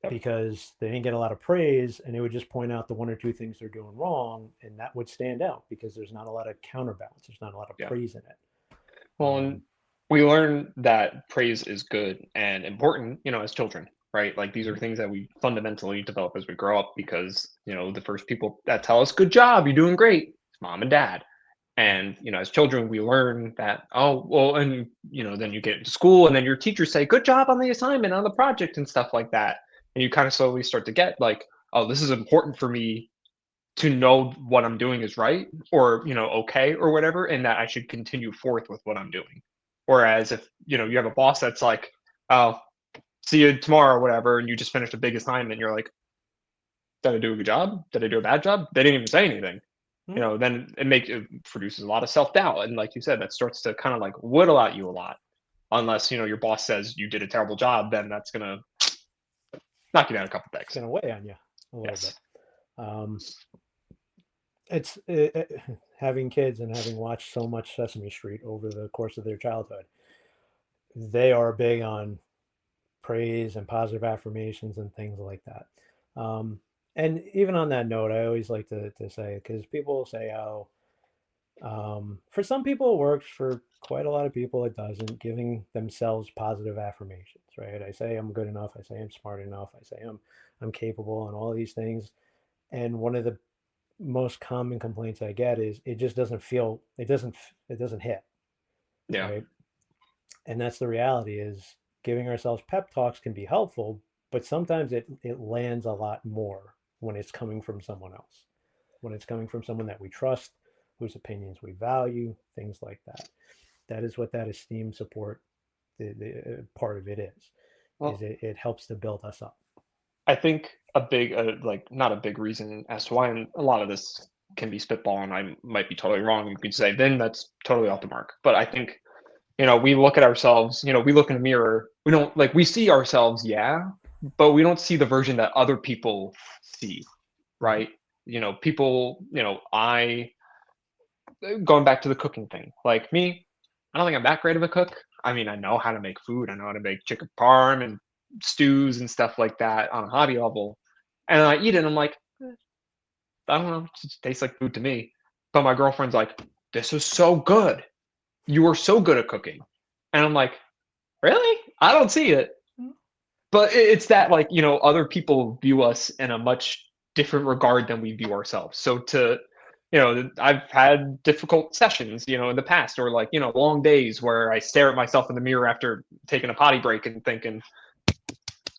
Yep. because they didn't get a lot of praise and they would just point out the one or two things they're doing wrong and that would stand out because there's not a lot of counterbalance, there's not a lot of Yeah. praise in it. Well, and we learn that praise is good and important, as children, right? Like these are Mhm, things that we fundamentally develop as we grow up because, the first people that tell us, good job, you're doing great, is mom and dad. And, as children, we learn that, oh, well, and, then you get into school and then your teachers say, good job on the assignment, on the project and stuff like that. And you kind of slowly start to get like, oh, this is important for me to know what I'm doing is right or, okay or whatever, and that I should continue forth with what I'm doing Whereas if, you have a boss that's like, oh, see you tomorrow or whatever, and you just finished a big assignment, you're like, did I do a good job? Did I do a bad job? They didn't even say anything. Hmm. Then it produces a lot of self-doubt. And like you said, that starts to kind of like whittle at you a lot. Unless, your boss says you did a terrible job, then that's going to knock you down a couple It's pegs. going to weigh on you a little bit. Yes. Um, it's having kids and having watched so much Sesame Street over the course of their childhood, they are big on praise and positive affirmations and things like that. And even on that note, I always like to say, because people say how for some people it works, for quite a lot of people it doesn't, giving themselves positive affirmations, right? I say I'm good enough, I say I'm smart enough, I say I'm capable and all these things. And one of the most common complaints I get is it just doesn't feel, it doesn't hit, Yeah. right? And that's the reality is giving ourselves pep talks can be helpful, but sometimes it lands a lot more when it's coming from someone else, when it's coming from someone that we trust, whose opinions we value, things like that. That is what that esteem support, the part of it is Well, it helps to build us up. I think a big, like, not a big reason as to why, and a lot of this can be spitball, and I might be totally wrong. You could say, then that's totally off the mark. But I think, we look at ourselves, we look in a mirror, we don't like, we see ourselves, yeah, but we don't see the version that other people see, Mhm. right? People, going back to the cooking thing, like me, I don't think I'm that great of a cook. I mean, I know how to make food. I know how to make chicken parm and stews and stuff like that on a hobby level. And I eat it and I'm like, I don't know, it just tastes like food to me. But my girlfriend's like, this is so good. You are so good at cooking. And I'm like, really? I don't see it. But it's that, like, other people view us in a much different regard than we view ourselves. So I've had difficult sessions, in the past, or like, long days where I stare at myself in the mirror after taking a potty break and thinking,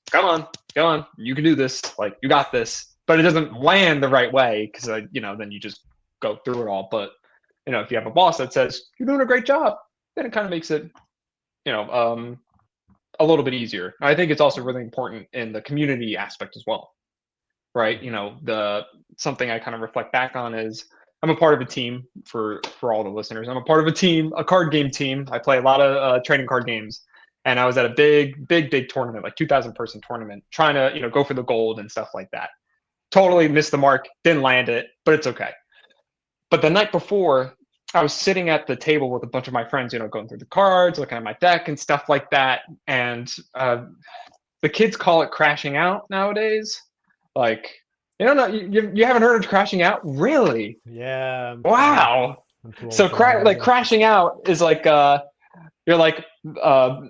come on, go on, you can do this, like, you got this. But it doesn't land the right way because then you just go through it all. But if you have a boss that says you're doing a great job, then it kind of makes it, you know um a little bit easier. I think it's also really important in the community aspect as well, right? The something I kind of reflect back on is I'm a part of a team for all the listeners. I'm a part of a team, a card game team. I play a lot of trading card games, and I was at a big tournament, like 2,000 person tournament, trying to go for the gold and stuff like that. Totally missed the mark, didn't land it, but it's okay. But the night before, I was sitting at the table with a bunch of my friends, going through the cards, looking at my deck and stuff like that. And the kids call it crashing out nowadays. Like, no, you haven't heard of crashing out? Really? Yeah, Wow. I'm too old So for that like either. crashing out is like you're like I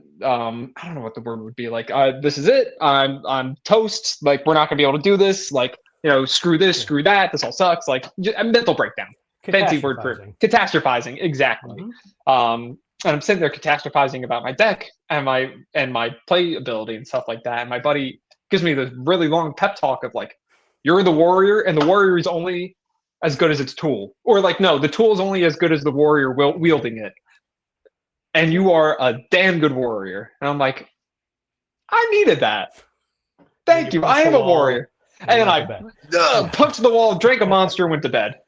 don't know what the word would be, like this is it, I'm toast, like we're not gonna be able to do this, like screw this, Yeah, screw that, this all sucks, like a mental breakdown, fancy word for it. catastrophizing. Catastrophizing, exactly. Hmm. And I'm sitting there catastrophizing about my deck and my play ability and stuff like that, and my buddy gives me this really long pep talk of like, you're the warrior and the warrior is only as good as its tool, or like, no, the tool is only as good as the warrior wielding it, and Yeah, you are a damn good warrior. And I'm like, I needed that. and then you Thank you. I punch the am a wall warrior. and And you then went to I bed. Yeah. punched the wall, drank a monster, and went to bed.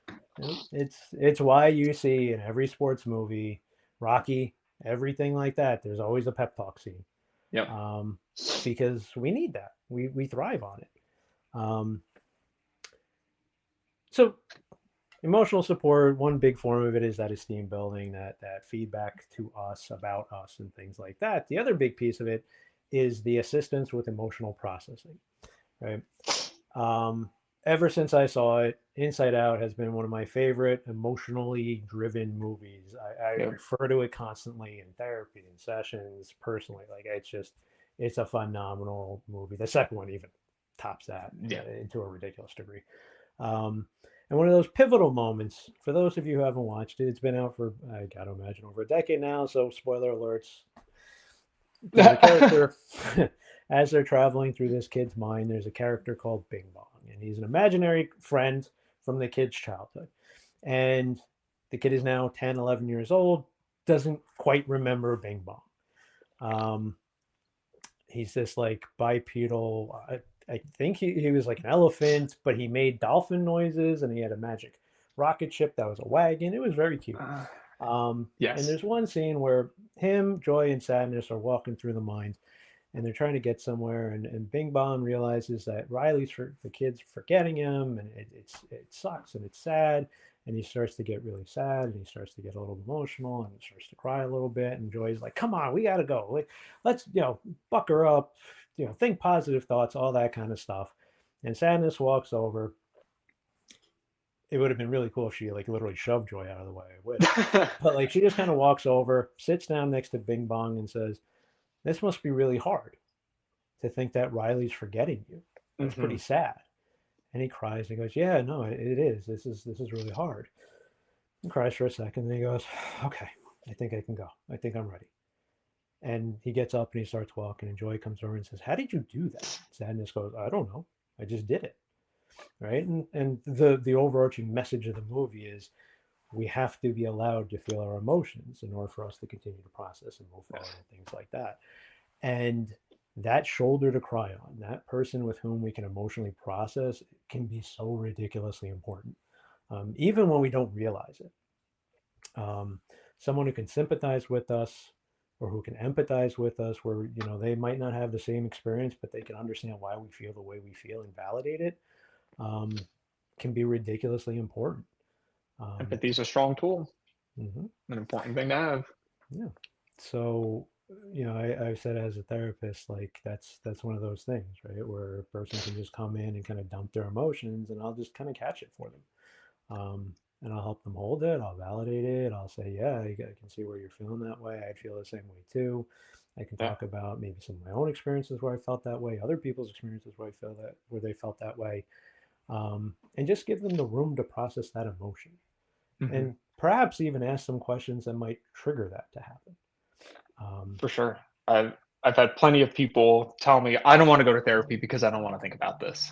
It's why you see in every sports movie, Rocky, everything like that. There's always a pep talk scene, Yep. um, because we need that. We thrive on it. Um, so emotional support, one big form of it is that esteem building, that feedback to us about us and things like that. The other big piece of it is the assistance with emotional processing, right? Um, Ever since I saw it, Inside Out has been one of my favorite emotionally driven movies. I Yep. refer to it constantly in therapy and sessions, personally. Like it's a phenomenal movie. The second one even tops that Yeah. into a ridiculous degree. Um, and one of those pivotal moments, for those of you who haven't watched it, it's been out for, I got to imagine, over a decade now. So, spoiler alerts. There's a character, as they're traveling through this kid's mind, there's a character called Bing Bong. And he's an imaginary friend from the kid's childhood. And the kid is now 10, 11 years old, doesn't quite remember Bing Bong. Um, he's this like bipedal. I think he was like an elephant, but he made dolphin noises and he had a magic rocket ship that was a wagon. It was very cute. Uh, And yes. there's one scene where him, Joy, and Sadness are walking through the mines and they're trying to get somewhere. And Bing Bong realizes that Riley's for the kid's forgetting him, and it sucks and it's sad. And he starts to get really sad, and he starts to get a little emotional, and he starts to cry a little bit. And Joy's like, "Come on, we gotta go. Like, let's buck her up. Think positive thoughts, all that kind of stuff." And Sadness walks over. It would have been really cool if she like literally shoved Joy out of the way. I wish, but like she just kind of walks over, sits down next to Bing Bong, and says, "This must be really hard to think that Riley's forgetting you. That's pretty Hmm. sad." And he cries and he goes, "Yeah, no, it is. This is really hard." He cries for a second, and he goes, "Okay, I think I can go. I think I'm ready." And he gets up and he starts walking, and Joy comes over and says, "How did you do that?" Sadness goes, "I don't know. I just did it." Right? And the overarching message of the movie is we have to be allowed to feel our emotions in order for us to continue to process and move forward Yes. and things like that. And that shoulder to cry on, that person with whom we can emotionally process, can be so ridiculously important, even when we don't realize it. Um, Someone who can sympathize with us or who can empathize with us, where they might not have the same experience, but they can understand why we feel the way we feel and validate it, um, can be ridiculously important. Um, Empathy is a strong tool, mhm. an important thing to have. Yeah. So, I've said as a therapist, like that's one of those things, right? Where a person can just come in and kind of dump their emotions, and I'll just kind of catch it for them. And I'll help them hold it. I'll validate it. I'll say, yeah, I can see where you're feeling that way. I'd feel the same way too. I can Yeah. talk about maybe some of my own experiences where I felt that way, other people's experiences where they felt that way, and just give them the room to process that emotion, Hmm. and perhaps even ask some questions that might trigger that to happen. Um, For sure. I've had plenty of people tell me I don't want to go to therapy because I don't want to think about this.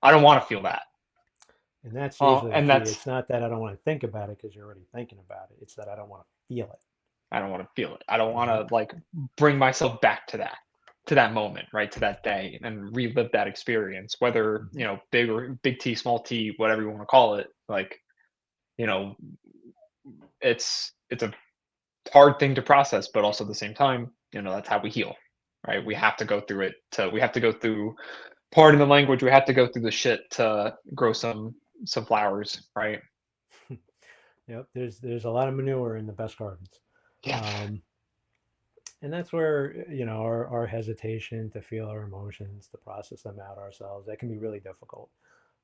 I don't want to feel that. and that's usually the And key. that's It's not that I don't want to think about it because you're already thinking about it. It's that I don't want to feel it. I don't want to feel it. I don't want Hmm. to like bring myself back to that moment, right? To that day and relive that experience, whether, Hmm. big or big T, small T, whatever you want to call it. Like, you know, it's a hard thing to process, but also at the same time, that's how we heal, right? We have to go through pardon the language, we have to go through the shit to grow some flowers, right? Yep. There's a lot of manure in the best gardens. Yeah. Um, and that's where our hesitation to feel our emotions, to process them out ourselves, that can be really difficult.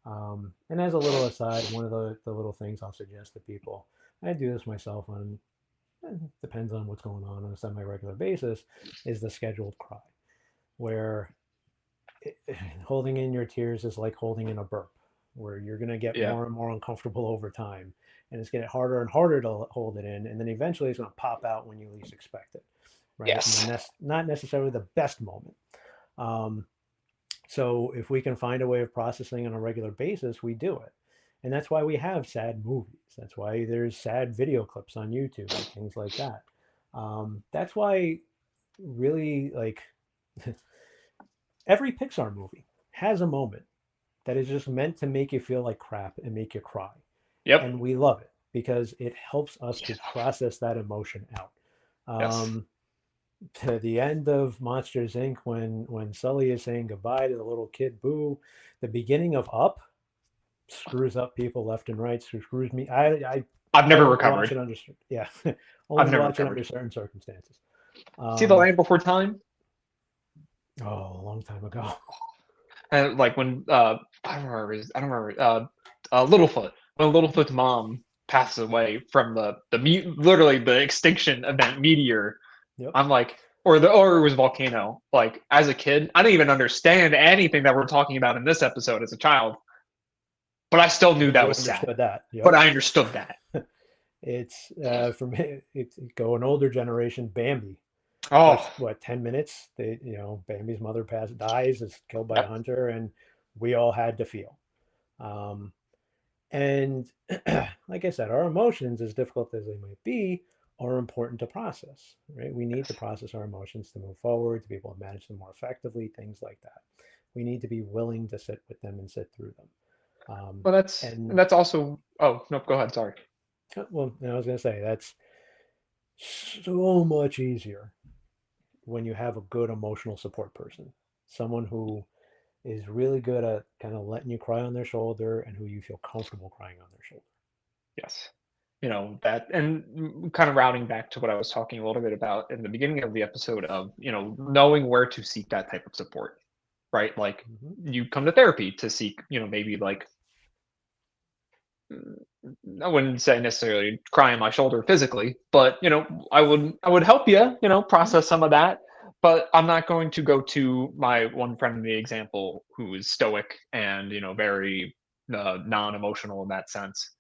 And as a little aside, one of the little things I'll suggest to people, I do this myself on, depends on what's going on a semi-regular basis, is the scheduled cry, where it, holding in your tears is like holding in a burp, where you're going to get Yeah. more and more uncomfortable over time, and it's getting harder and harder to hold it in, and then eventually it's going to pop out when you least expect it, right? And then Yes. that's not necessarily the best moment. Um, so if we can find a way of processing on a regular basis, we do it. And that's why we have sad movies. That's why there's sad video clips on YouTube and things like that. That's why really like every Pixar movie has a moment that is just meant to make you feel like crap and make you cry. Yep. And we love it because it helps us to process that emotion out. Yes. Um, to the end of Monsters Inc. when Sully is saying goodbye to the little kid Boo, the beginning of Up screws up people left and right. Screws me. I've I never only watch recovered. it under yeah, I've only never watch it recovered. under certain circumstances. See the Um, land before time? oh, a long time ago. And like when I don't remember Littlefoot. When Littlefoot's mom passes away from literally the extinction event meteor, Yep. I'm like, or it was volcano. Like as a kid, I didn't even understand anything that we're talking about in this episode as a child, but I still knew But that you was sad. understood that. But Yep. I understood that. It's for me. It's go an older generation. Bambi. Oh, First, what, 10 minutes? Bambi's mother dies, is killed by a yep. hunter, and we all had to feel. Um, and like I said, our emotions, as difficult as they might be, are important to process, right? We need to Yes. process our emotions to move forward, to be able to manage them more effectively, things like that. We need to be willing to sit with them and sit through them. Well, And that's also. Oh no, go ahead. Sorry. well, I was going to say that's so much easier when you have a good emotional support person, someone who is really good at kind of letting you cry on their shoulder and who you feel comfortable crying on their shoulder. Yes. That, and kind of routing back to what I was talking a little bit about in the beginning of the episode of, knowing where to seek that type of support, right? Like Hmm. you come to therapy to seek, maybe like, mm, I wouldn't say necessarily cry on my shoulder physically, but I would help you, process some of that. But I'm not going to go to my one friend in the example who is stoic and very non-emotional in that sense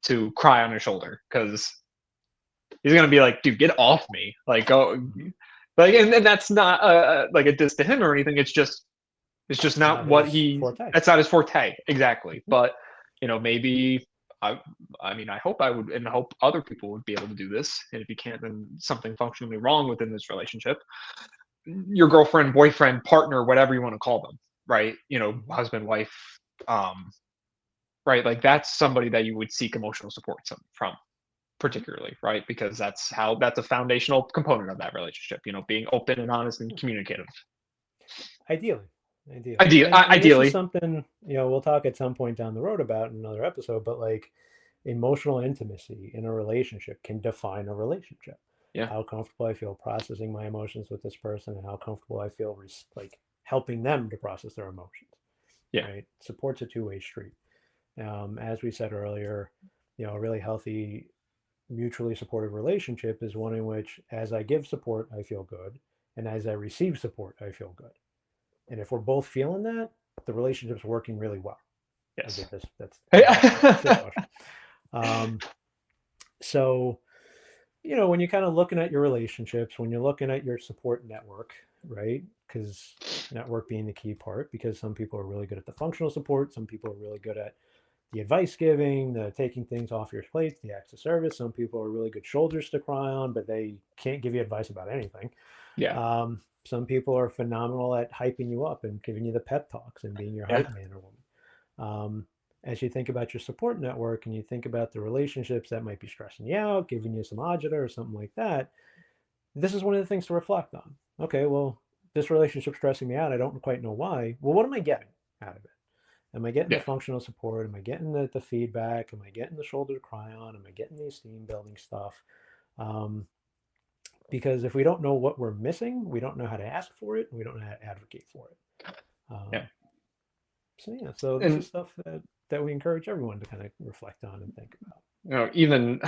to cry on his shoulder because he's gonna be like, dude, get off me. Like, go, Hmm. like, and that's not like a diss to him or anything. It's just It's not not what his he. forte. That's not his forte exactly. Hmm. But maybe I. I mean, I hope I would, and hope other people would be able to do this. And if you can't, then something functionally wrong within this relationship. Your girlfriend, boyfriend, partner, whatever you want to call them, right? Hmm. Husband, wife, um, right? Like that's somebody that you would seek emotional support from particularly, right? Because that's a foundational component of that relationship, being open and honest and communicative. Ideally, ideally, and this is Ideally, something we'll talk at some point down the road about in another episode. But like emotional intimacy in a relationship can define a relationship. yeah, How comfortable I feel processing my emotions with this person, and how comfortable I feel like helping them to process their emotions. yeah, Right? Support's a two-way street. As we said earlier, a really healthy, mutually supportive relationship is one in which, as I give support, I feel good, and as I receive support, I feel good. And if we're both feeling that, the relationship's working really well. yes. Okay, that's situational. Um, so when you're kind of looking at your relationships, when you're looking at your support network, right? Because network being the key part, because some people are really good at the functional support, some people are really good at the advice giving, the taking things off your plate, the acts of service. Some people are really good shoulders to cry on, but they can't give you advice about anything. Yeah, Some people are phenomenal at hyping you up and giving you the pep talks and being your yeah, hype man or woman. As you think about your support network and you think about the relationships that might be stressing you out, giving you some agita or something like that, this is one of the things to reflect on. Okay, well, this relationship's stressing me out. I don't quite know why. Well, what am I getting out of it? Am I getting the yeah, functional support? Am I getting the feedback? Am I getting the shoulder to cry on? Am I getting the esteem building stuff? Um, because if we don't know what we're missing, we don't know how to ask for it, and we don't know how to advocate for it. yeah. So yeah, so this is And stuff that we encourage everyone to kind of reflect on and think about. even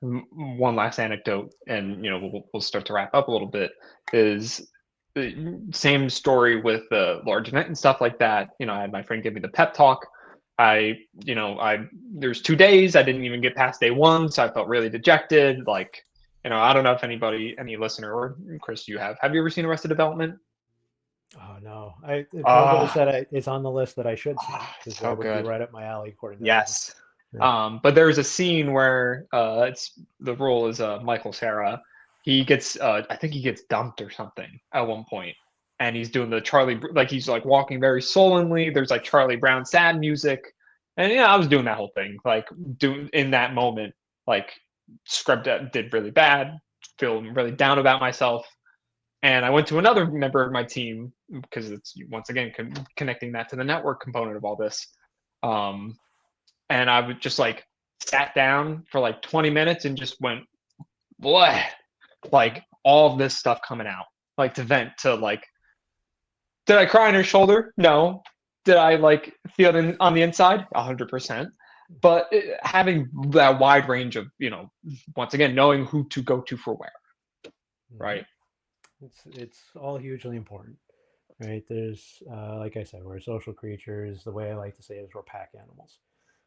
one last anecdote, and we'll start to wrap up a little bit. Is the same story with the large event and stuff like that. I had my friend give me the pep talk. I there's 2 days I didn't even get past day one, so I felt really dejected. Like, I don't know if any listener or Chris, have you ever seen Arrested Development? Oh no, nobody Ah, said it's on the list that I should see because that so would be good. right up my alley according to everyone. Yes. Yeah. But there's a scene where it's the role is Michael Sarah. He gets I think he gets dumped or something at one point, and he's doing the like he's like walking very sullenly. There's like Charlie Brown sad music, and yeah, I was doing that whole thing like doing in that moment like scrubbed that did really bad, feeling really down about myself. And I went to another member of my team because it's once again connecting that to the network component of all this. Um, and I would just like sat down for like 20 minutes and just went, boy, like all of this stuff coming out, like to vent to like, did I cry on her shoulder? No. Did I like feel it on the inside? 100%. But having that wide range of, once again, knowing who to go to for where, Hmm. right? It's all hugely important, right? There's like I said, we're social creatures. The way I like to say it is we're pack animals.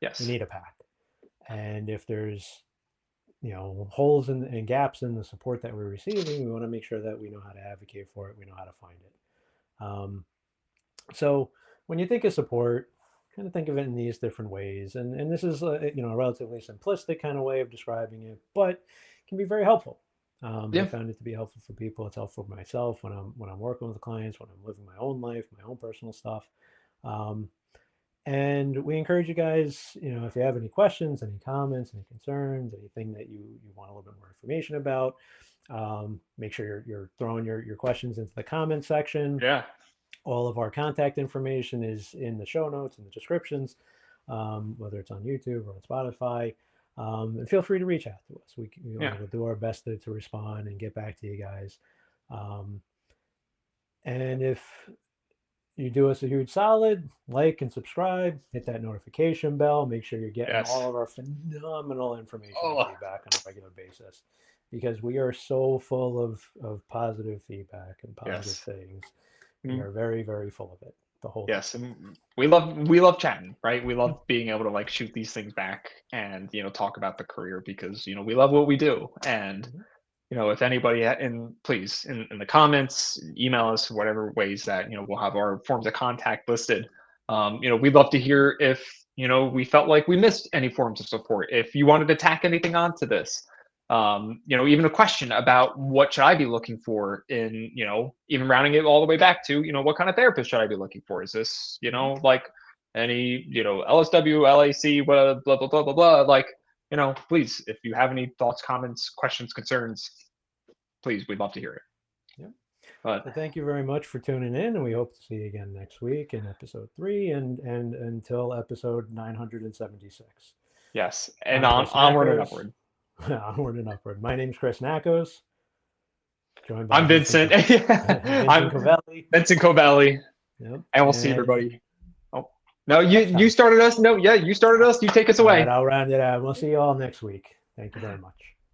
We Yes. need a pack, and if there's holes and gaps in the support that we're receiving, we want to make sure that we know how to advocate for it. We know how to find it. Um, so when you think of support, kind of think of it in these different ways, and this is a relatively simplistic kind of way of describing it, but can be very helpful. I Yeah. found it to be helpful for people. It's helpful for myself when I'm working with clients, when I'm living my own life, my own personal stuff. Um, and we encourage you guys, if you have any questions, any comments, any concerns, anything that you want a little bit more information about, make sure you're throwing your questions into the comment section. Yeah. All of our contact information is in the show notes and the descriptions, whether it's on YouTube or on Spotify. And feel free to reach out to us. Yeah. We'll do our best to respond and get back to you guys. Um, and if you do us a huge solid, like and subscribe, hit that notification bell, make sure you're getting all Yes. of our phenomenal information and Oh, feedback on a regular basis, because we are so full of positive feedback and positive yes. things. We Mm, are very, very full of it the whole time. yes. And we love chatting, right? We love being able to like shoot these things back and talk about the career because we love what we do. And Mhm. if anybody please in the comments, email us whatever ways that we'll have our forms of contact listed. We'd love to hear if we felt like we missed any forms of support. If you wanted to tack anything onto this, even a question about what should I be looking for in even rounding it all the way back to what kind of therapist should I be looking for? Is this Mhm. like any LSW, LAC, blah blah blah blah blah blah, like please, if you have any thoughts, comments, questions, concerns, please, we'd love to hear it. Yeah. But So thank you very much for tuning in, and we hope to see you again next week in episode 3 and until episode 976. yes, and I'm Chris onward and Nackos. upward. Onward and upward. My name's Chris Nackos, joined by I'm Vincent. Vincent I'm Covelli. Vincent Covelli, Yep. and we'll see And everybody. Oh no, next you time. started us. No, yeah, you started us. You take us All right, away. I'll round it out. We'll see you all next week. Thank you very much.